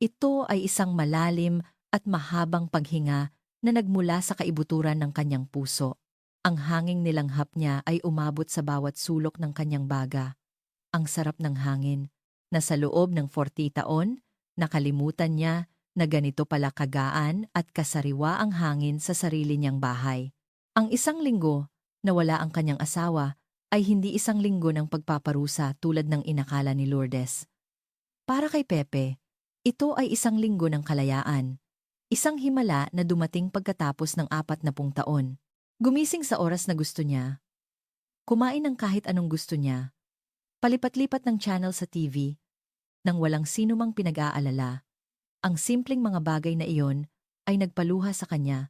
Ito ay isang malalim at mahabang paghinga na nagmula sa kaibuturan ng kanyang puso. Ang hanging nilanghap niya ay umabot sa bawat sulok ng kanyang baga. Ang sarap ng hangin, na sa loob ng 40 taon, nakalimutan niya na ganito pala kagaan at kasariwa ang hangin sa sarili niyang bahay. Ang isang linggo na wala ang kanyang asawa ay hindi isang linggo ng pagpaparusa tulad ng inakala ni Lourdes. Para kay Pepe, ito ay isang linggo ng kalayaan. Isang himala na dumating pagkatapos ng 40 taon. Gumising sa oras na gusto niya. Kumain ng kahit anong gusto niya. Palipat-lipat ng channel sa TV. nang walang sinumang pinag-aalala. Ang simpleng mga bagay na iyon ay nagpaluha sa kanya.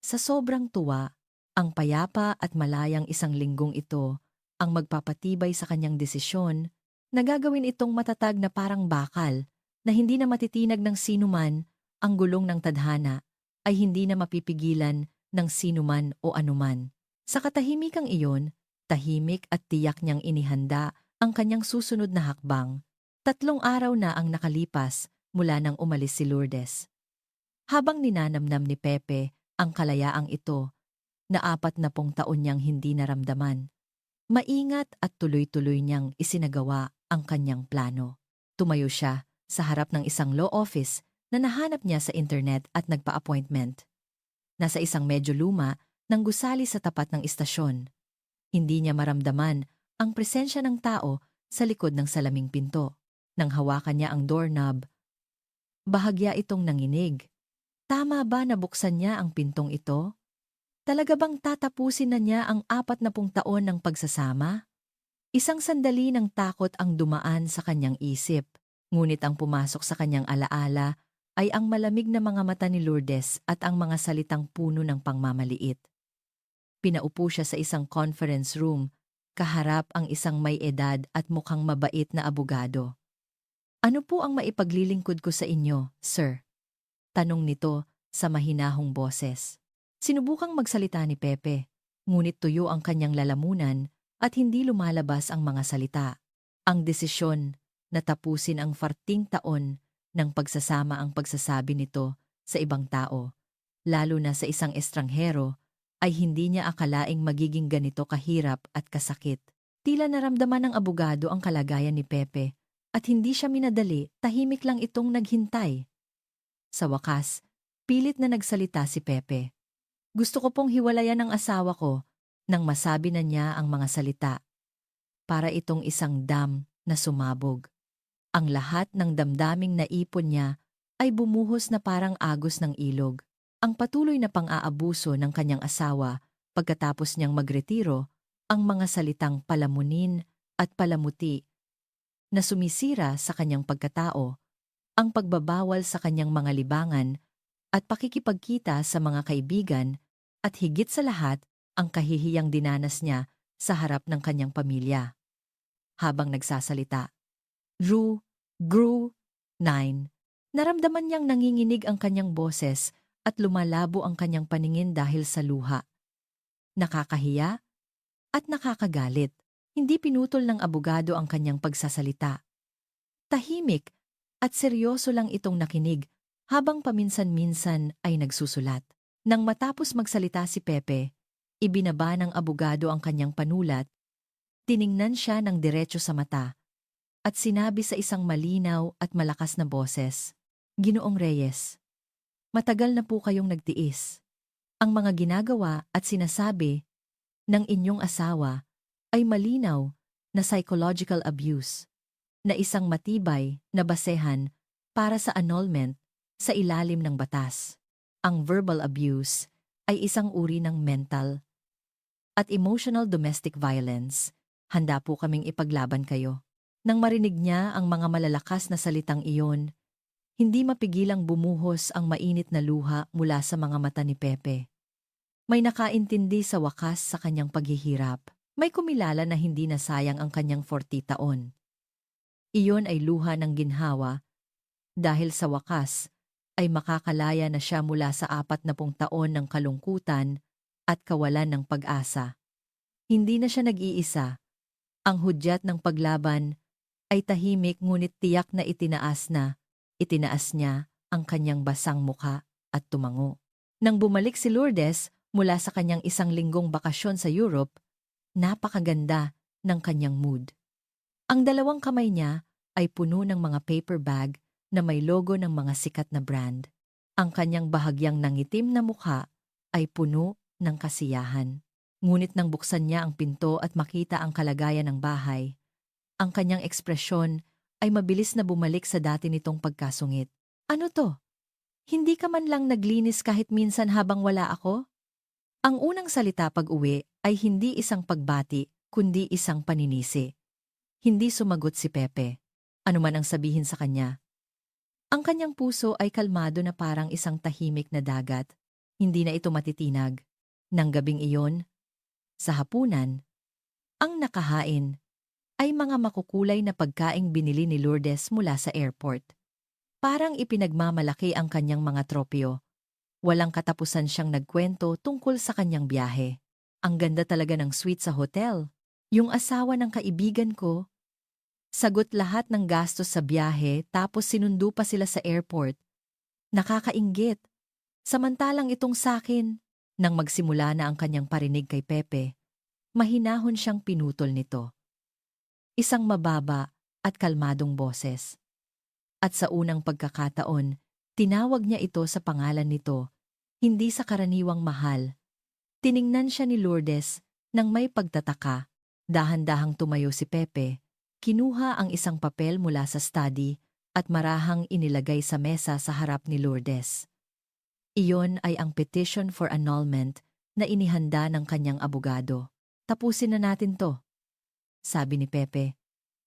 Sa sobrang tuwa, ang payapa at malayang isang linggong ito ang magpapatibay sa kanyang desisyon na gagawin itong matatag na parang bakal na hindi na matitinag ng sinuman. Ang gulong ng tadhana ay hindi na mapipigilan ng sinuman o anuman. Sa katahimikang iyon, tahimik at tiyak niyang inihanda ang kanyang susunod na hakbang. 3 araw na ang nakalipas mula nang umalis si Lourdes. Habang ninanamnam ni Pepe ang kalayaang ito na 40 taon niyang hindi naramdaman, maingat at tuloy-tuloy niyang isinagawa ang kanyang plano. Tumayo siya sa harap ng isang law office na nahanap niya sa internet at nagpa-appointment. Nasa isang medyo luma nang gusali sa tapat ng istasyon. Hindi niya maramdaman ang presensya ng tao sa likod ng salaming pinto. Nang hawakan niya ang doorknob, bahagya itong nanginig. Tama ba na buksan niya ang pintong ito? Talaga bang tatapusin na niya ang 40 taon ng pagsasama? Isang sandali ng takot ang dumaan sa kanyang isip, ngunit ang pumasok sa kanyang alaala ay ang malamig na mga mata ni Lourdes at ang mga salitang puno ng pangmamaliit. Pinaupo siya sa isang conference room, kaharap ang isang may edad at mukhang mabait na abogado. Ano po ang maipaglilingkod ko sa inyo, sir? Tanong nito sa mahinahong boses. Sinubukang magsalita ni Pepe, ngunit tuyo ang kanyang lalamunan at hindi lumalabas ang mga salita. Ang desisyon na tapusin ang 40 taon ng pagsasama ang pagsasabi nito sa ibang tao, lalo na sa isang estranghero, ay hindi niya akalaing magiging ganito kahirap at kasakit. Tila naramdaman ng abogado ang kalagayan ni Pepe at hindi siya minadali, tahimik lang itong naghintay. Sa wakas, pilit na nagsalita si Pepe. Gusto ko pong hiwalayan ang asawa ko nang masabi na niya ang mga salita. Para itong isang dam na sumabog. Ang lahat ng damdaming naipon niya ay bumuhos na parang agos ng ilog. Ang patuloy na pang-aabuso ng kanyang asawa pagkatapos niyang magretiro, ang mga salitang palamunin at palamuti na sumisira sa kanyang pagkatao, ang pagbabawal sa kanyang mga libangan at pakikipagkita sa mga kaibigan at higit sa lahat ang kahihiyang dinanas niya sa harap ng kanyang pamilya. Habang nagsasalita, Gru 9. Naramdaman niyang nanginginig ang kanyang boses at lumalabo ang kanyang paningin dahil sa luha. Nakakahiya at nakakagalit. Hindi pinutol ng abogado ang kanyang pagsasalita. Tahimik at seryoso lang itong nakinig habang paminsan-minsan ay nagsusulat. Nang matapos magsalita si Pepe, ibinaba ng abogado ang kanyang panulat, tiningnan siya ng diretso sa mata, at sinabi sa isang malinaw at malakas na boses, Ginoong Reyes, matagal na po kayong nagtiis. Ang mga ginagawa at sinasabi ng inyong asawa ay malinaw na psychological abuse, na isang matibay na basehan para sa annulment sa ilalim ng batas. Ang verbal abuse ay isang uri ng mental at emotional domestic violence. Handa po kaming ipaglaban kayo. Nang marinig niya ang mga malalakas na salitang iyon, hindi mapigilang bumuhos ang mainit na luha mula sa mga mata ni Pepe. May nakaintindi sa wakas sa kanyang paghihirap. May kumilala na hindi nasayang ang kanyang 40 taon. Iyon ay luha ng ginhawa dahil sa wakas ay makakalaya na siya mula sa 40 taon ng kalungkutan at kawalan ng pag-asa. Hindi na siya nag-iisa. Ang hudyat ng paglaban ay tahimik ngunit tiyak na itinaas niya ang kanyang basang mukha at tumango. Nang bumalik si Lourdes mula sa kanyang 1 linggong bakasyon sa Europe, napakaganda ng kanyang mood. Ang 2 kamay niya ay puno ng mga paper bag na may logo ng mga sikat na brand. Ang kanyang bahagyang nangitim na mukha ay puno ng kasiyahan. Ngunit nang buksan niya ang pinto at makita ang kalagayan ng bahay, ang kanyang ekspresyon ay mabilis na bumalik sa dati nitong pagkasungit. Ano to? Hindi ka man lang naglinis kahit minsan habang wala ako? Ang unang salita pag-uwi ay hindi isang pagbati, kundi isang paninisi. Hindi sumagot si Pepe. Ano man ang sabihin sa kanya. Ang kanyang puso ay kalmado na parang isang tahimik na dagat. Hindi na ito matitinag. Nang gabing iyon, sa hapunan, ang nakahain ay mga makukulay na pagkaing binili ni Lourdes mula sa airport. Parang ipinagmamalaki ang kanyang mga tropyo. Walang katapusan siyang nagkwento tungkol sa kanyang biyahe. Ang ganda talaga ng suite sa hotel. Yung asawa ng kaibigan ko, sagot lahat ng gastos sa biyahe tapos sinundo pa sila sa airport. Nakakainggit. Samantalang itong sakin, nang magsimula na ang kanyang parinig kay Pepe, mahinahon siyang pinutol nito. Isang mababa at kalmadong boses. At sa unang pagkakataon, tinawag niya ito sa pangalan nito, hindi sa karaniwang mahal. Tiningnan siya ni Lourdes nang may pagtataka. Dahan-dahang tumayo si Pepe, kinuha ang isang papel mula sa study at marahang inilagay sa mesa sa harap ni Lourdes. Iyon ay ang petition for annulment na inihanda ng kanyang abogado. Tapusin na natin to, sabi ni Pepe,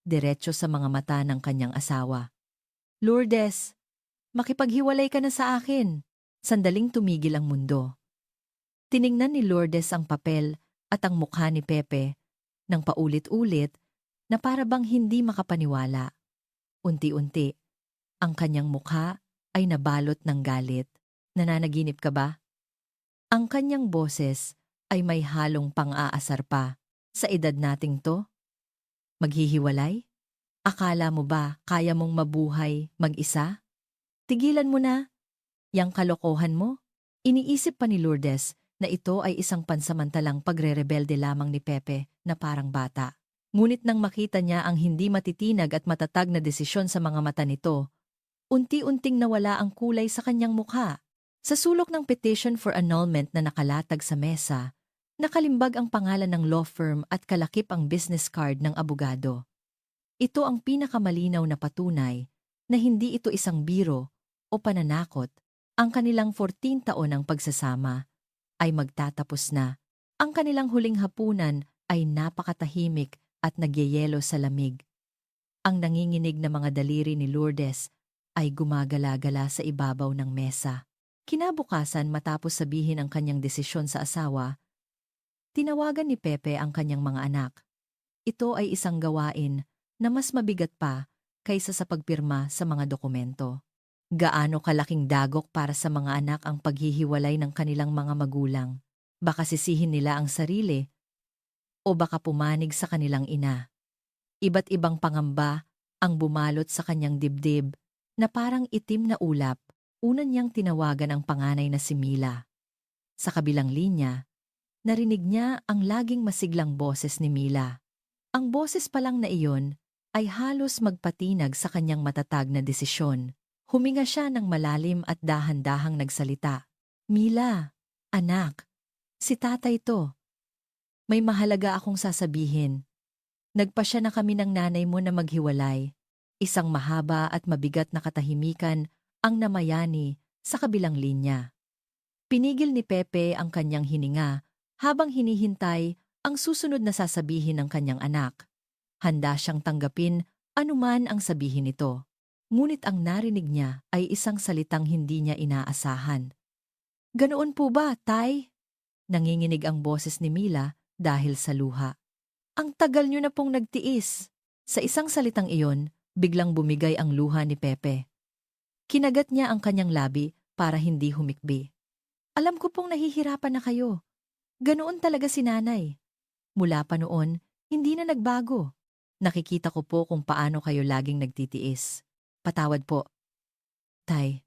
diretso sa mga mata ng kanyang asawa. Lourdes, makipaghiwalay ka na sa akin. Sandaling tumigil ang mundo. Tiningnan ni Lourdes ang papel at ang mukha ni Pepe nang paulit-ulit na para bang hindi makapaniwala. Unti-unti, ang kanyang mukha ay nabalot ng galit. Nananaginip ka ba? Ang kanyang boses ay may halong pang-aasar pa. Sa edad nating to? Maghihiwalay? Akala mo ba kaya mong mabuhay mag-isa? Tigilan mo na. Yang kalokohan mo? Iniisip pa ni Lourdes na ito ay isang pansamantalang pagre-rebelde lamang ni Pepe na parang bata. Ngunit nang makita niya ang hindi matitinag at matatag na desisyon sa mga mata nito, unti-unting nawala ang kulay sa kanyang mukha. Sa sulok ng petition for annulment na nakalatag sa mesa, nakalimbag ang pangalan ng law firm at kalakip ang business card ng abogado. Ito ang pinakamalinaw na patunay na hindi ito isang biro o pananakot. Ang kanilang 14 taon ng pagsasama ay magtatapos na. Ang kanilang huling hapunan ay napakatahimik at nagyayelo sa lamig. Ang nanginginig na mga daliri ni Lourdes ay gumagala-gala sa ibabaw ng mesa. Kinabukasan matapos sabihin ang kanyang desisyon sa asawa, tinawagan ni Pepe ang kanyang mga anak. Ito ay isang gawain na mas mabigat pa kaysa sa pagpirma sa mga dokumento. Gaano kalaking dagok para sa mga anak ang paghihiwalay ng kanilang mga magulang. Baka sisihin nila ang sarili o baka pumanig sa kanilang ina. Iba't ibang pangamba ang bumalot sa kanyang dibdib na parang itim na ulap. Una niyang tinawagan ang panganay na si Mila. Sa kabilang linya, narinig niya ang laging masiglang boses ni Mila. Ang boses pa lang na iyon ay halos magpatinag sa kanyang matatag na desisyon. Huminga siya ng malalim at dahan-dahang nagsalita. Mila, anak, si tatay to. May mahalaga akong sasabihin. Nagpasya na kami ng nanay mo na maghiwalay. Isang mahaba at mabigat na katahimikan ang namayani sa kabilang linya. Pinigil ni Pepe ang kanyang hininga habang hinihintay ang susunod na sasabihin ng kanyang anak. Handa siyang tanggapin anuman ang sabihin nito. Ngunit ang narinig niya ay isang salitang hindi niya inaasahan. Ganoon po ba, tay? Nanginginig ang boses ni Mila dahil sa luha. Ang tagal niyo na pong nagtiis. Sa isang salitang iyon, biglang bumigay ang luha ni Pepe. Kinagat niya ang kanyang labi para hindi humikbi. Alam ko pong nahihirapan na kayo. Ganoon talaga si nanay. Mula pa noon, hindi na nagbago. Nakikita ko po kung paano kayo laging nagtitiis. Patawad po. Tay,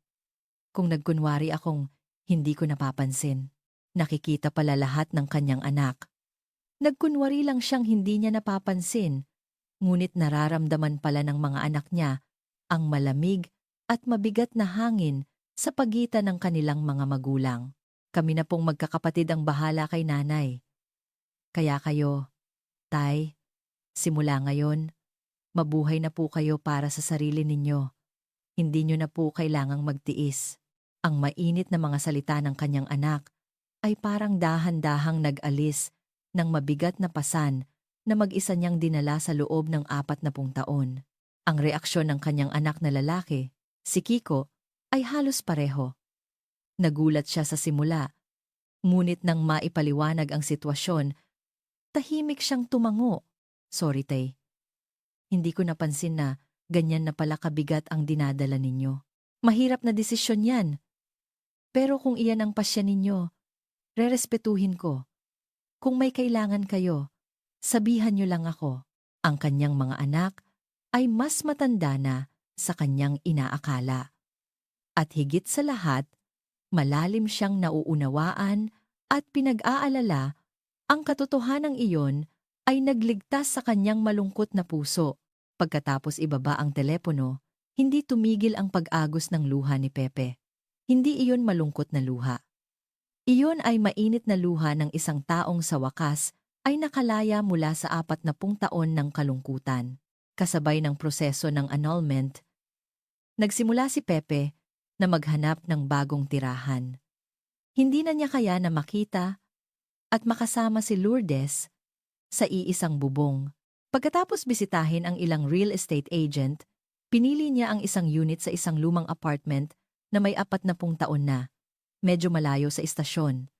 kung nagkunwari akong hindi ko napapansin, nakikita pala lahat ng kanyang anak. Nagkunwari lang siyang hindi niya napapansin, ngunit nararamdaman pala ng mga anak niya ang malamig at mabigat na hangin sa pagitan ng kanilang mga magulang. Kami na pong magkakapatid ang bahala kay nanay. Kaya kayo, tay, simula ngayon, mabuhay na po kayo para sa sarili ninyo. Hindi nyo na po kailangang magtiis. Ang mainit na mga salita ng kanyang anak ay parang dahan-dahang nag-alis ng mabigat na pasan na mag-isa niyang dinala sa loob ng 40 taon. Ang reaksyon ng kanyang anak na lalaki, si Kiko, ay halos pareho. Nagulat siya sa simula, ngunit nang maipaliwanag ang sitwasyon, tahimik siyang tumango. Sorry, Tay. Hindi ko napansin na ganyan na pala kabigat ang dinadala ninyo. Mahirap na desisyon yan. Pero kung iyan ang pasya ninyo, rerespetuhin ko. Kung may kailangan kayo, sabihan niyo lang ako. Ang kanyang mga anak ay mas matanda na sa kanyang inaakala. At higit sa lahat, malalim siyang nauunawaan at pinag-aalala, ang katotohanang iyon ay nagligtas sa kanyang malungkot na puso. Pagkatapos ibaba ang telepono, hindi tumigil ang pag-agos ng luha ni Pepe. Hindi iyon malungkot na luha. Iyon ay mainit na luha ng isang taong sa wakas ay nakalaya mula sa 40 taon ng kalungkutan. Kasabay ng proseso ng annulment, nagsimula si Pepe na maghanap ng bagong tirahan. Hindi na niya kaya na makita at makasama si Lourdes sa iisang bubong. Pagkatapos bisitahin ang ilang real estate agent, pinili niya ang isang unit sa isang lumang apartment na may 40 taon na, medyo malayo sa istasyon.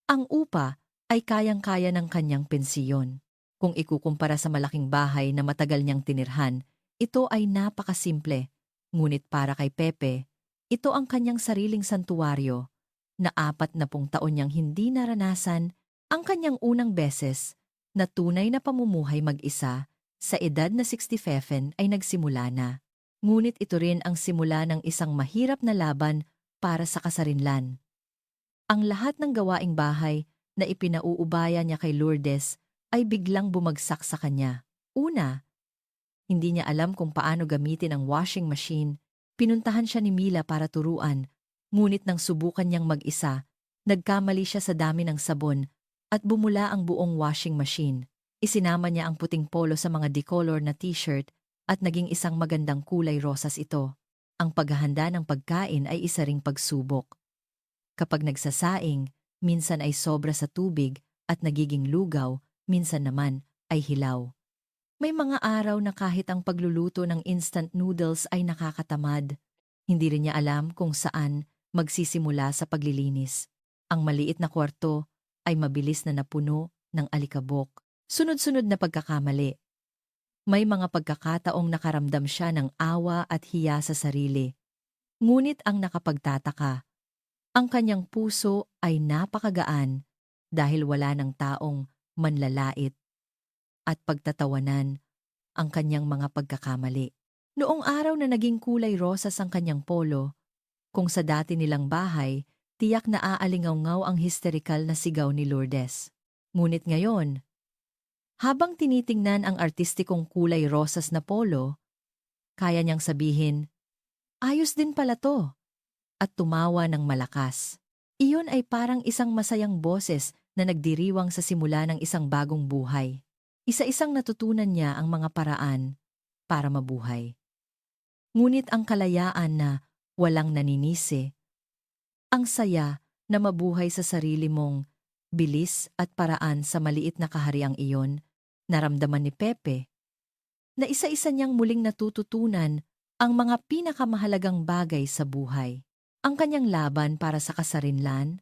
Ang upa ay kayang-kaya ng kanyang pensiyon. Kung ikukumpara sa malaking bahay na matagal niyang tinirhan, ito ay napakasimple. Ngunit para kay Pepe, ito ang kanyang sariling santuwaryo na 40 taon niyang hindi naranasan ang kanyang unang beses na tunay na pamumuhay mag-isa sa edad na 67 ay nagsimula na. Ngunit ito rin ang simula ng isang mahirap na laban para sa kasarinlan. Ang lahat ng gawaing bahay na ipinauubaya niya kay Lourdes ay biglang bumagsak sa kanya. Una, hindi niya alam kung paano gamitin ang washing machine. Pinuntahan siya ni Mila para turuan, ngunit nang subukan niyang mag-isa, nagkamali siya sa dami ng sabon at bumula ang buong washing machine. Isinama niya ang puting polo sa mga decolor na t-shirt at naging isang magandang kulay rosas ito. Ang paghahanda ng pagkain ay isa ring pagsubok. Kapag nagsasaing, minsan ay sobra sa tubig at nagiging lugaw, minsan naman ay hilaw. May mga araw na kahit ang pagluluto ng instant noodles ay nakakatamad. Hindi rin niya alam kung saan magsisimula sa paglilinis. Ang maliit na kwarto ay mabilis na napuno ng alikabok. Sunod-sunod na pagkakamali. May mga pagkakataong nakaramdam siya ng awa at hiya sa sarili. Ngunit ang nakapagtataka, ang kanyang puso ay napakagaan dahil wala ng taong manlalait at pagtatawanan ang kanyang mga pagkakamali. Noong araw na naging kulay rosas ang kanyang polo, kung sa dati nilang bahay, tiyak na aalingaw-ngaw ang hysterical na sigaw ni Lourdes. Ngunit ngayon, habang tinitingnan ang artistikong kulay rosas na polo, kaya niyang sabihin, ayos din pala to, at tumawa ng malakas. Iyon ay parang isang masayang boses na nagdiriwang sa simula ng isang bagong buhay. Isa-isang natutunan niya ang mga paraan para mabuhay. Ngunit ang kalayaan na walang naninisi, ang saya na mabuhay sa sarili mong bilis at paraan sa maliit na kahariang iyon, naramdaman ni Pepe na isa-isa niyang muling natututunan ang mga pinakamahalagang bagay sa buhay. Ang kanyang laban para sa kasarinlan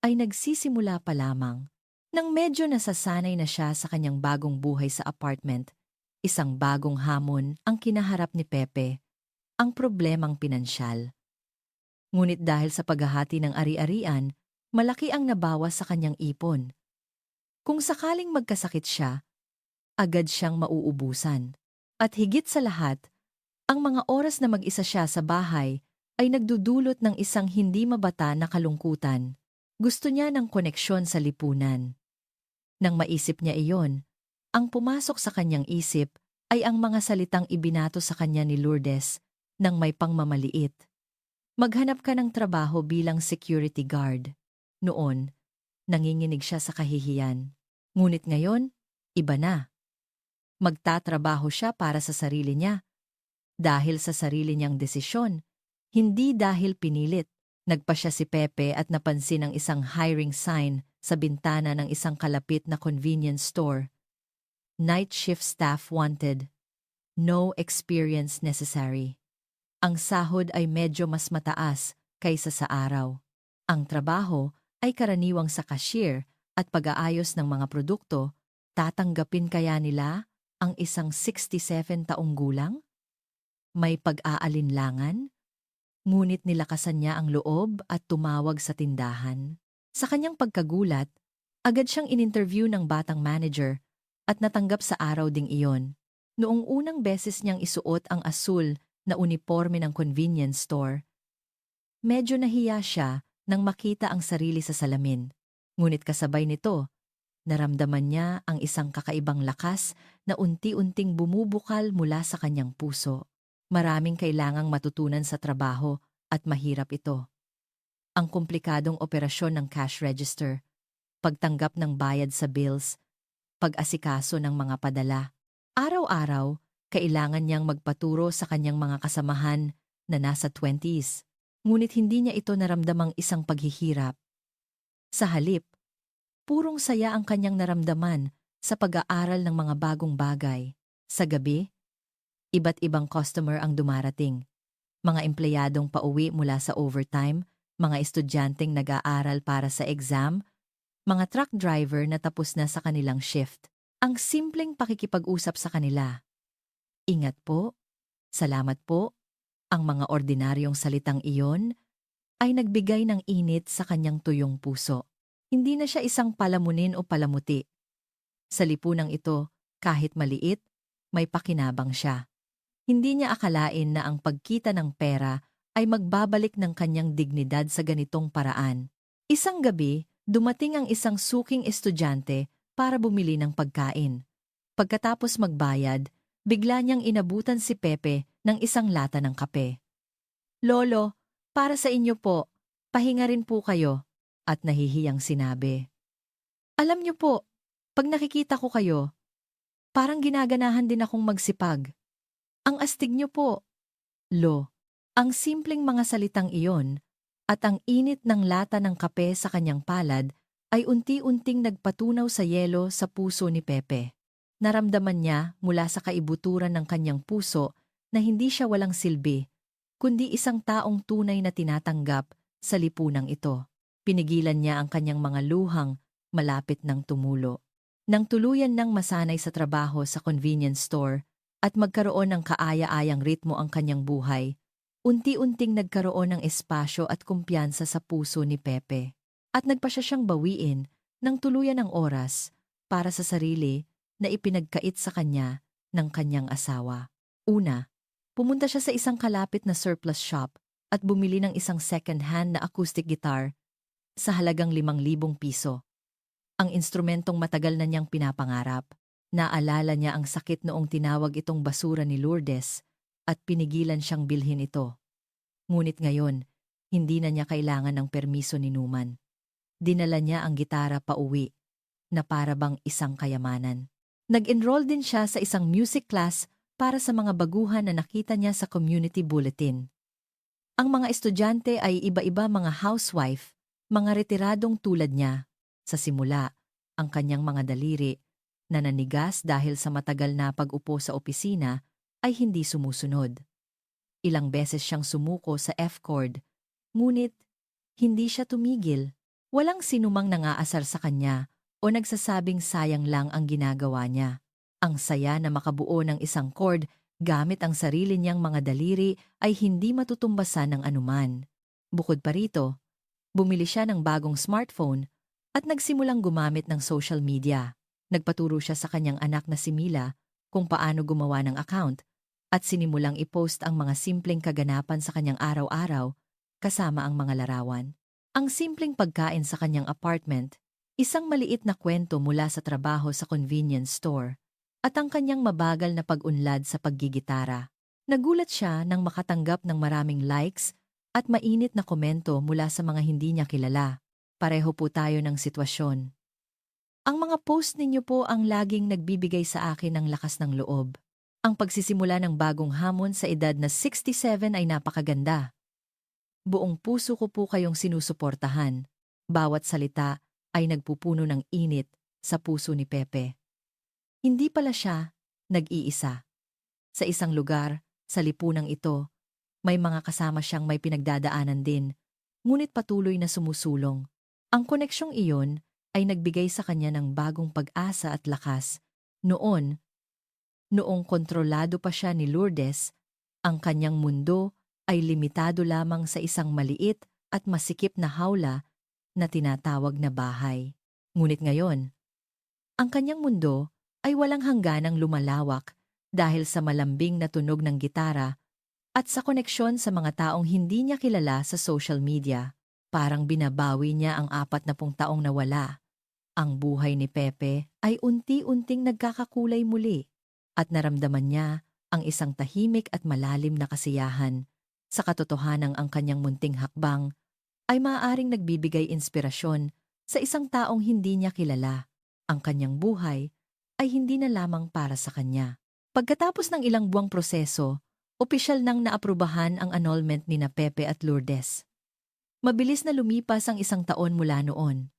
ay nagsisimula pa lamang. Nang medyo nasasanay na siya sa kanyang bagong buhay sa apartment, isang bagong hamon ang kinaharap ni Pepe, ang problemang pinansyal. Ngunit dahil sa paghahati ng ari-arian, malaki ang nabawas sa kanyang ipon. Kung sakaling magkasakit siya, agad siyang mauubusan. At higit sa lahat, ang mga oras na mag-isa siya sa bahay ay nagdudulot ng isang hindi mabata na kalungkutan. Gusto niya ng koneksyon sa lipunan. Nang maisip niya iyon, ang pumasok sa kanyang isip ay ang mga salitang ibinato sa kanya ni Lourdes nang may pangmamaliit. Maghanap ka ng trabaho bilang security guard. Noon, nanginginig siya sa kahihiyan. Ngunit ngayon, iba na. Magtatrabaho siya para sa sarili niya. Dahil sa sarili niyang desisyon, hindi dahil pinilit. Nagpa siya si Pepe at napansin ang isang hiring sign sa bintana ng isang kalapit na convenience store. Night shift staff wanted. No experience necessary. Ang sahod ay medyo mas mataas kaysa sa araw. Ang trabaho ay karaniwang sa cashier at pag-aayos ng mga produkto. Tatanggapin kaya nila ang isang 67 taong gulang? May pag-aalinlangan? Ngunit nilakasan niya ang loob at tumawag sa tindahan. Sa kanyang pagkagulat, agad siyang in-interview ng batang manager at natanggap sa araw ding iyon. Noong unang beses niyang isuot ang asul na uniforme ng convenience store, medyo nahiya siya nang makita ang sarili sa salamin. Ngunit kasabay nito, naramdaman niya ang isang kakaibang lakas na unti-unting bumubukal mula sa kanyang puso. Maraming kailangang matutunan sa trabaho at mahirap ito. Ang komplikadong operasyon ng cash register, pagtanggap ng bayad sa bills, pag-asikaso ng mga padala. Araw-araw, kailangan niyang magpaturo sa kanyang mga kasamahan na nasa 20s. Ngunit hindi niya ito naramdamang isang paghihirap. Sa halip, purong saya ang kanyang naramdaman sa pag-aaral ng mga bagong bagay. Sa gabi, iba't ibang customer ang dumarating. Mga empleyadong pauwi mula sa overtime, mga estudyanteng nag-aaral para sa exam, mga truck driver na tapos na sa kanilang shift. Ang simpleng pakikipag-usap sa kanila. Ingat po, salamat po, ang mga ordinaryong salitang iyon ay nagbigay ng init sa kanyang tuyong puso. Hindi na siya isang palamunin o palamuti. Sa lipunang ito, kahit maliit, may pakinabang siya. Hindi niya akalain na ang pagkita ng pera ay magbabalik ng kanyang dignidad sa ganitong paraan. Isang gabi, dumating ang isang suking estudyante para bumili ng pagkain. Pagkatapos magbayad, bigla niyang inabutan si Pepe ng isang lata ng kape. "Lolo, para sa inyo po, pahinga rin po kayo," at nahihiyang sinabi. "Alam niyo po, pag nakikita ko kayo, parang ginaganahan din akong magsipag. Ang astig niyo po." Lo, ang simpleng mga salitang iyon at ang init ng lata ng kape sa kanyang palad ay unti-unting nagpatunaw sa yelo sa puso ni Pepe. Naramdaman niya mula sa kaibuturan ng kanyang puso na hindi siya walang silbi, kundi isang taong tunay na tinatanggap sa lipunang ito. Pinigilan niya ang kanyang mga luhang malapit ng tumulo. Nang tuluyan ng masanay sa trabaho sa convenience store at magkaroon ng kaaya-ayang ritmo ang kanyang buhay, unti-unting nagkaroon ng espasyo at kumpiyansa sa puso ni Pepe. At nagpa siya siyang bawiin ng tuluyan ng oras para sa sarili na ipinagkait sa kanya ng kanyang asawa. Una, pumunta siya sa isang kalapit na surplus shop at bumili ng isang second-hand na acoustic guitar sa halagang 5,000 piso. Ang instrumentong matagal na niyang pinapangarap. Naalala niya ang sakit noong tinawag itong basura ni Lourdes at pinigilan siyang bilhin ito. Ngunit ngayon, hindi na niya kailangan ng permiso ni Numan. Dinala niya ang gitara pauwi na para bang isang kayamanan. Nag-enroll din siya sa isang music class para sa mga baguhan na nakita niya sa community bulletin. Ang mga estudyante ay iba-iba, mga housewife, mga retiradong tulad niya. Sa simula, ang kanyang mga daliri na nanigas dahil sa matagal na pag-upo sa opisina ay hindi sumusunod. Ilang beses siyang sumuko sa F-chord, ngunit hindi siya tumigil. Walang sinumang nangaasar sa kanya o nagsasabing sayang lang ang ginagawa niya. Ang saya na makabuo ng isang chord gamit ang sarili niyang mga daliri ay hindi matutumbasan ng anuman. Bukod pa rito, bumili siya ng bagong smartphone at nagsimulang gumamit ng social media. Nagpaturo siya sa kanyang anak na si Mila kung paano gumawa ng account at sinimulang i-post ang mga simpleng kaganapan sa kanyang araw-araw kasama ang mga larawan. Ang simpleng pagkain sa kanyang apartment, isang maliit na kwento mula sa trabaho sa convenience store, at ang kanyang mabagal na pag-unlad sa paggigitara. Nagulat siya nang makatanggap ng maraming likes at mainit na komento mula sa mga hindi niya kilala. Pareho po tayo ng sitwasyon. Ang mga post ninyo po ang laging nagbibigay sa akin ng lakas ng loob. Ang pagsisimula ng bagong hamon sa edad na 67 ay napakaganda. Buong puso ko po kayong sinusuportahan. Bawat salita ay nagpupuno ng init sa puso ni Pepe. Hindi pala siya nag-iisa. Sa isang lugar, sa lipunang ito, may mga kasama siyang may pinagdadaanan din, ngunit patuloy na sumusulong. Ang koneksyong iyon ay nagbigay sa kanya ng bagong pag-asa at lakas. Noong kontrolado pa siya ni Lourdes, ang kanyang mundo ay limitado lamang sa isang maliit at masikip na hawla na tinatawag na bahay. Ngunit ngayon, ang kanyang mundo ay walang hangganang lumalawak dahil sa malambing na tunog ng gitara at sa koneksyon sa mga taong hindi niya kilala sa social media. Parang binabawi niya ang 40 taong nawala. Ang buhay ni Pepe ay unti-unting nagkakakulay muli at naramdaman niya ang isang tahimik at malalim na kasiyahan. Sa katotohanang ang kanyang munting hakbang ay maaaring nagbibigay inspirasyon sa isang taong hindi niya kilala. Ang kanyang buhay ay hindi na lamang para sa kanya. Pagkatapos ng ilang buwang proseso, opisyal nang naaprubahan ang annulment ni na Pepe at Lourdes. Mabilis na lumipas ang 1 taon mula noon.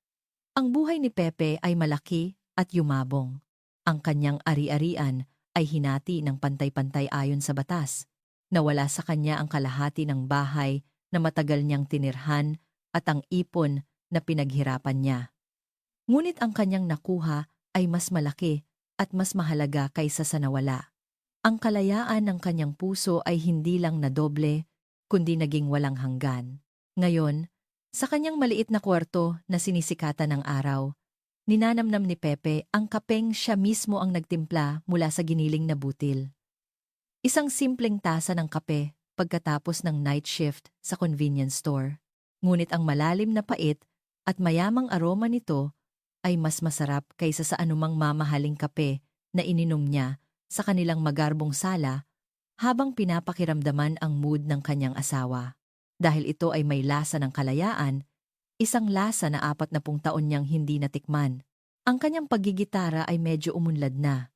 Ang buhay ni Pepe ay malaki at yumabong. Ang kanyang ari-arian ay hinati ng pantay-pantay ayon sa batas. Nawala sa kanya ang kalahati ng bahay na matagal niyang tinirhan at ang ipon na pinaghirapan niya. Ngunit ang kanyang nakuha ay mas malaki at mas mahalaga kaysa sa nawala. Ang kalayaan ng kanyang puso ay hindi lang nadoble, kundi naging walang hanggan. Ngayon, sa kanyang maliit na kwarto na sinisikatan ng araw, ninanamnam ni Pepe ang kapeng siya mismo ang nagtimpla mula sa giniling na butil. Isang simpleng tasa ng kape pagkatapos ng night shift sa convenience store. Ngunit ang malalim na pait at mayamang aroma nito ay mas masarap kaysa sa anumang mamahaling kape na ininom niya sa kanilang magarbong sala habang pinapakiramdaman ang mood ng kanyang asawa. Dahil ito ay may lasa ng kalayaan, isang lasa na 40 taon niyang hindi natikman. Ang kanyang paggigitara ay medyo umunlad na.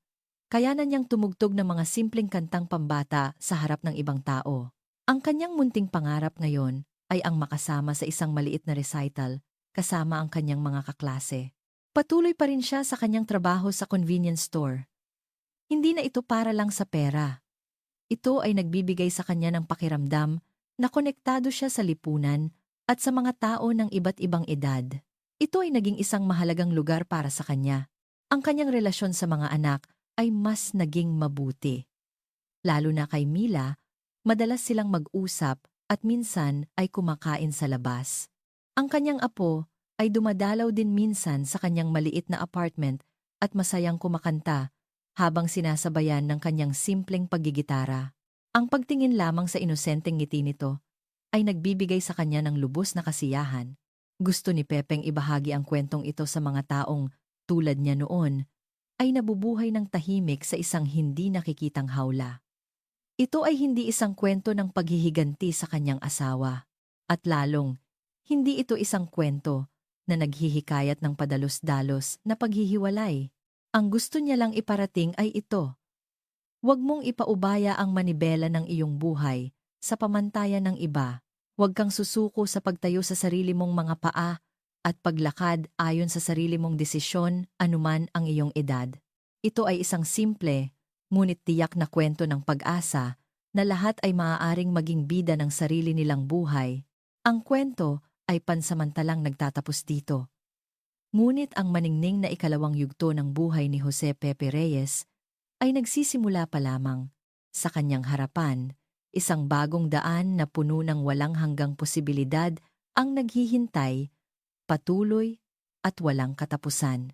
Kayanan niyang tumugtog ng mga simpleng kantang pambata sa harap ng ibang tao. Ang kanyang munting pangarap ngayon ay ang makasama sa isang maliit na recital kasama ang kanyang mga kaklase. Patuloy pa rin siya sa kanyang trabaho sa convenience store. Hindi na ito para lang sa pera. Ito ay nagbibigay sa kanya ng pakiramdam na konektado siya sa lipunan at sa mga tao ng iba't ibang edad. Ito ay naging isang mahalagang lugar para sa kanya. Ang kanyang relasyon sa mga anak ay mas naging mabuti. Lalo na kay Mila, madalas silang mag-usap at minsan ay kumakain sa labas. Ang kanyang apo ay dumadalaw din minsan sa kanyang maliit na apartment at masayang kumakanta habang sinasabayan ng kanyang simpleng paggigitara. Ang pagtingin lamang sa inosenteng ngiti nito ay nagbibigay sa kanya ng lubos na kasiyahan. Gusto ni Pepeng ibahagi ang kwentong ito sa mga taong tulad niya noon ay nabubuhay ng tahimik sa isang hindi nakikitang hawla. Ito ay hindi isang kwento ng paghihiganti sa kanyang asawa at lalong hindi ito isang kwento na naghihikayat ng padalos-dalos na paghihiwalay. Ang gusto niya lang iparating ay ito. Huwag mong ipaubaya ang manibela ng iyong buhay sa pamantayan ng iba. Huwag kang susuko sa pagtayo sa sarili mong mga paa at paglakad ayon sa sarili mong desisyon anuman ang iyong edad. Ito ay isang simple, ngunit tiyak na kwento ng pag-asa na lahat ay maaaring maging bida ng sarili nilang buhay. Ang kwento ay pansamantalang nagtatapos dito. Ngunit ang maningning na ikalawang yugto ng buhay ni Jose Pepe Reyes ay nagsisimula pa lamang. Sa kanyang harapan, isang bagong daan na puno ng walang hanggang posibilidad ang naghihintay, patuloy at walang katapusan.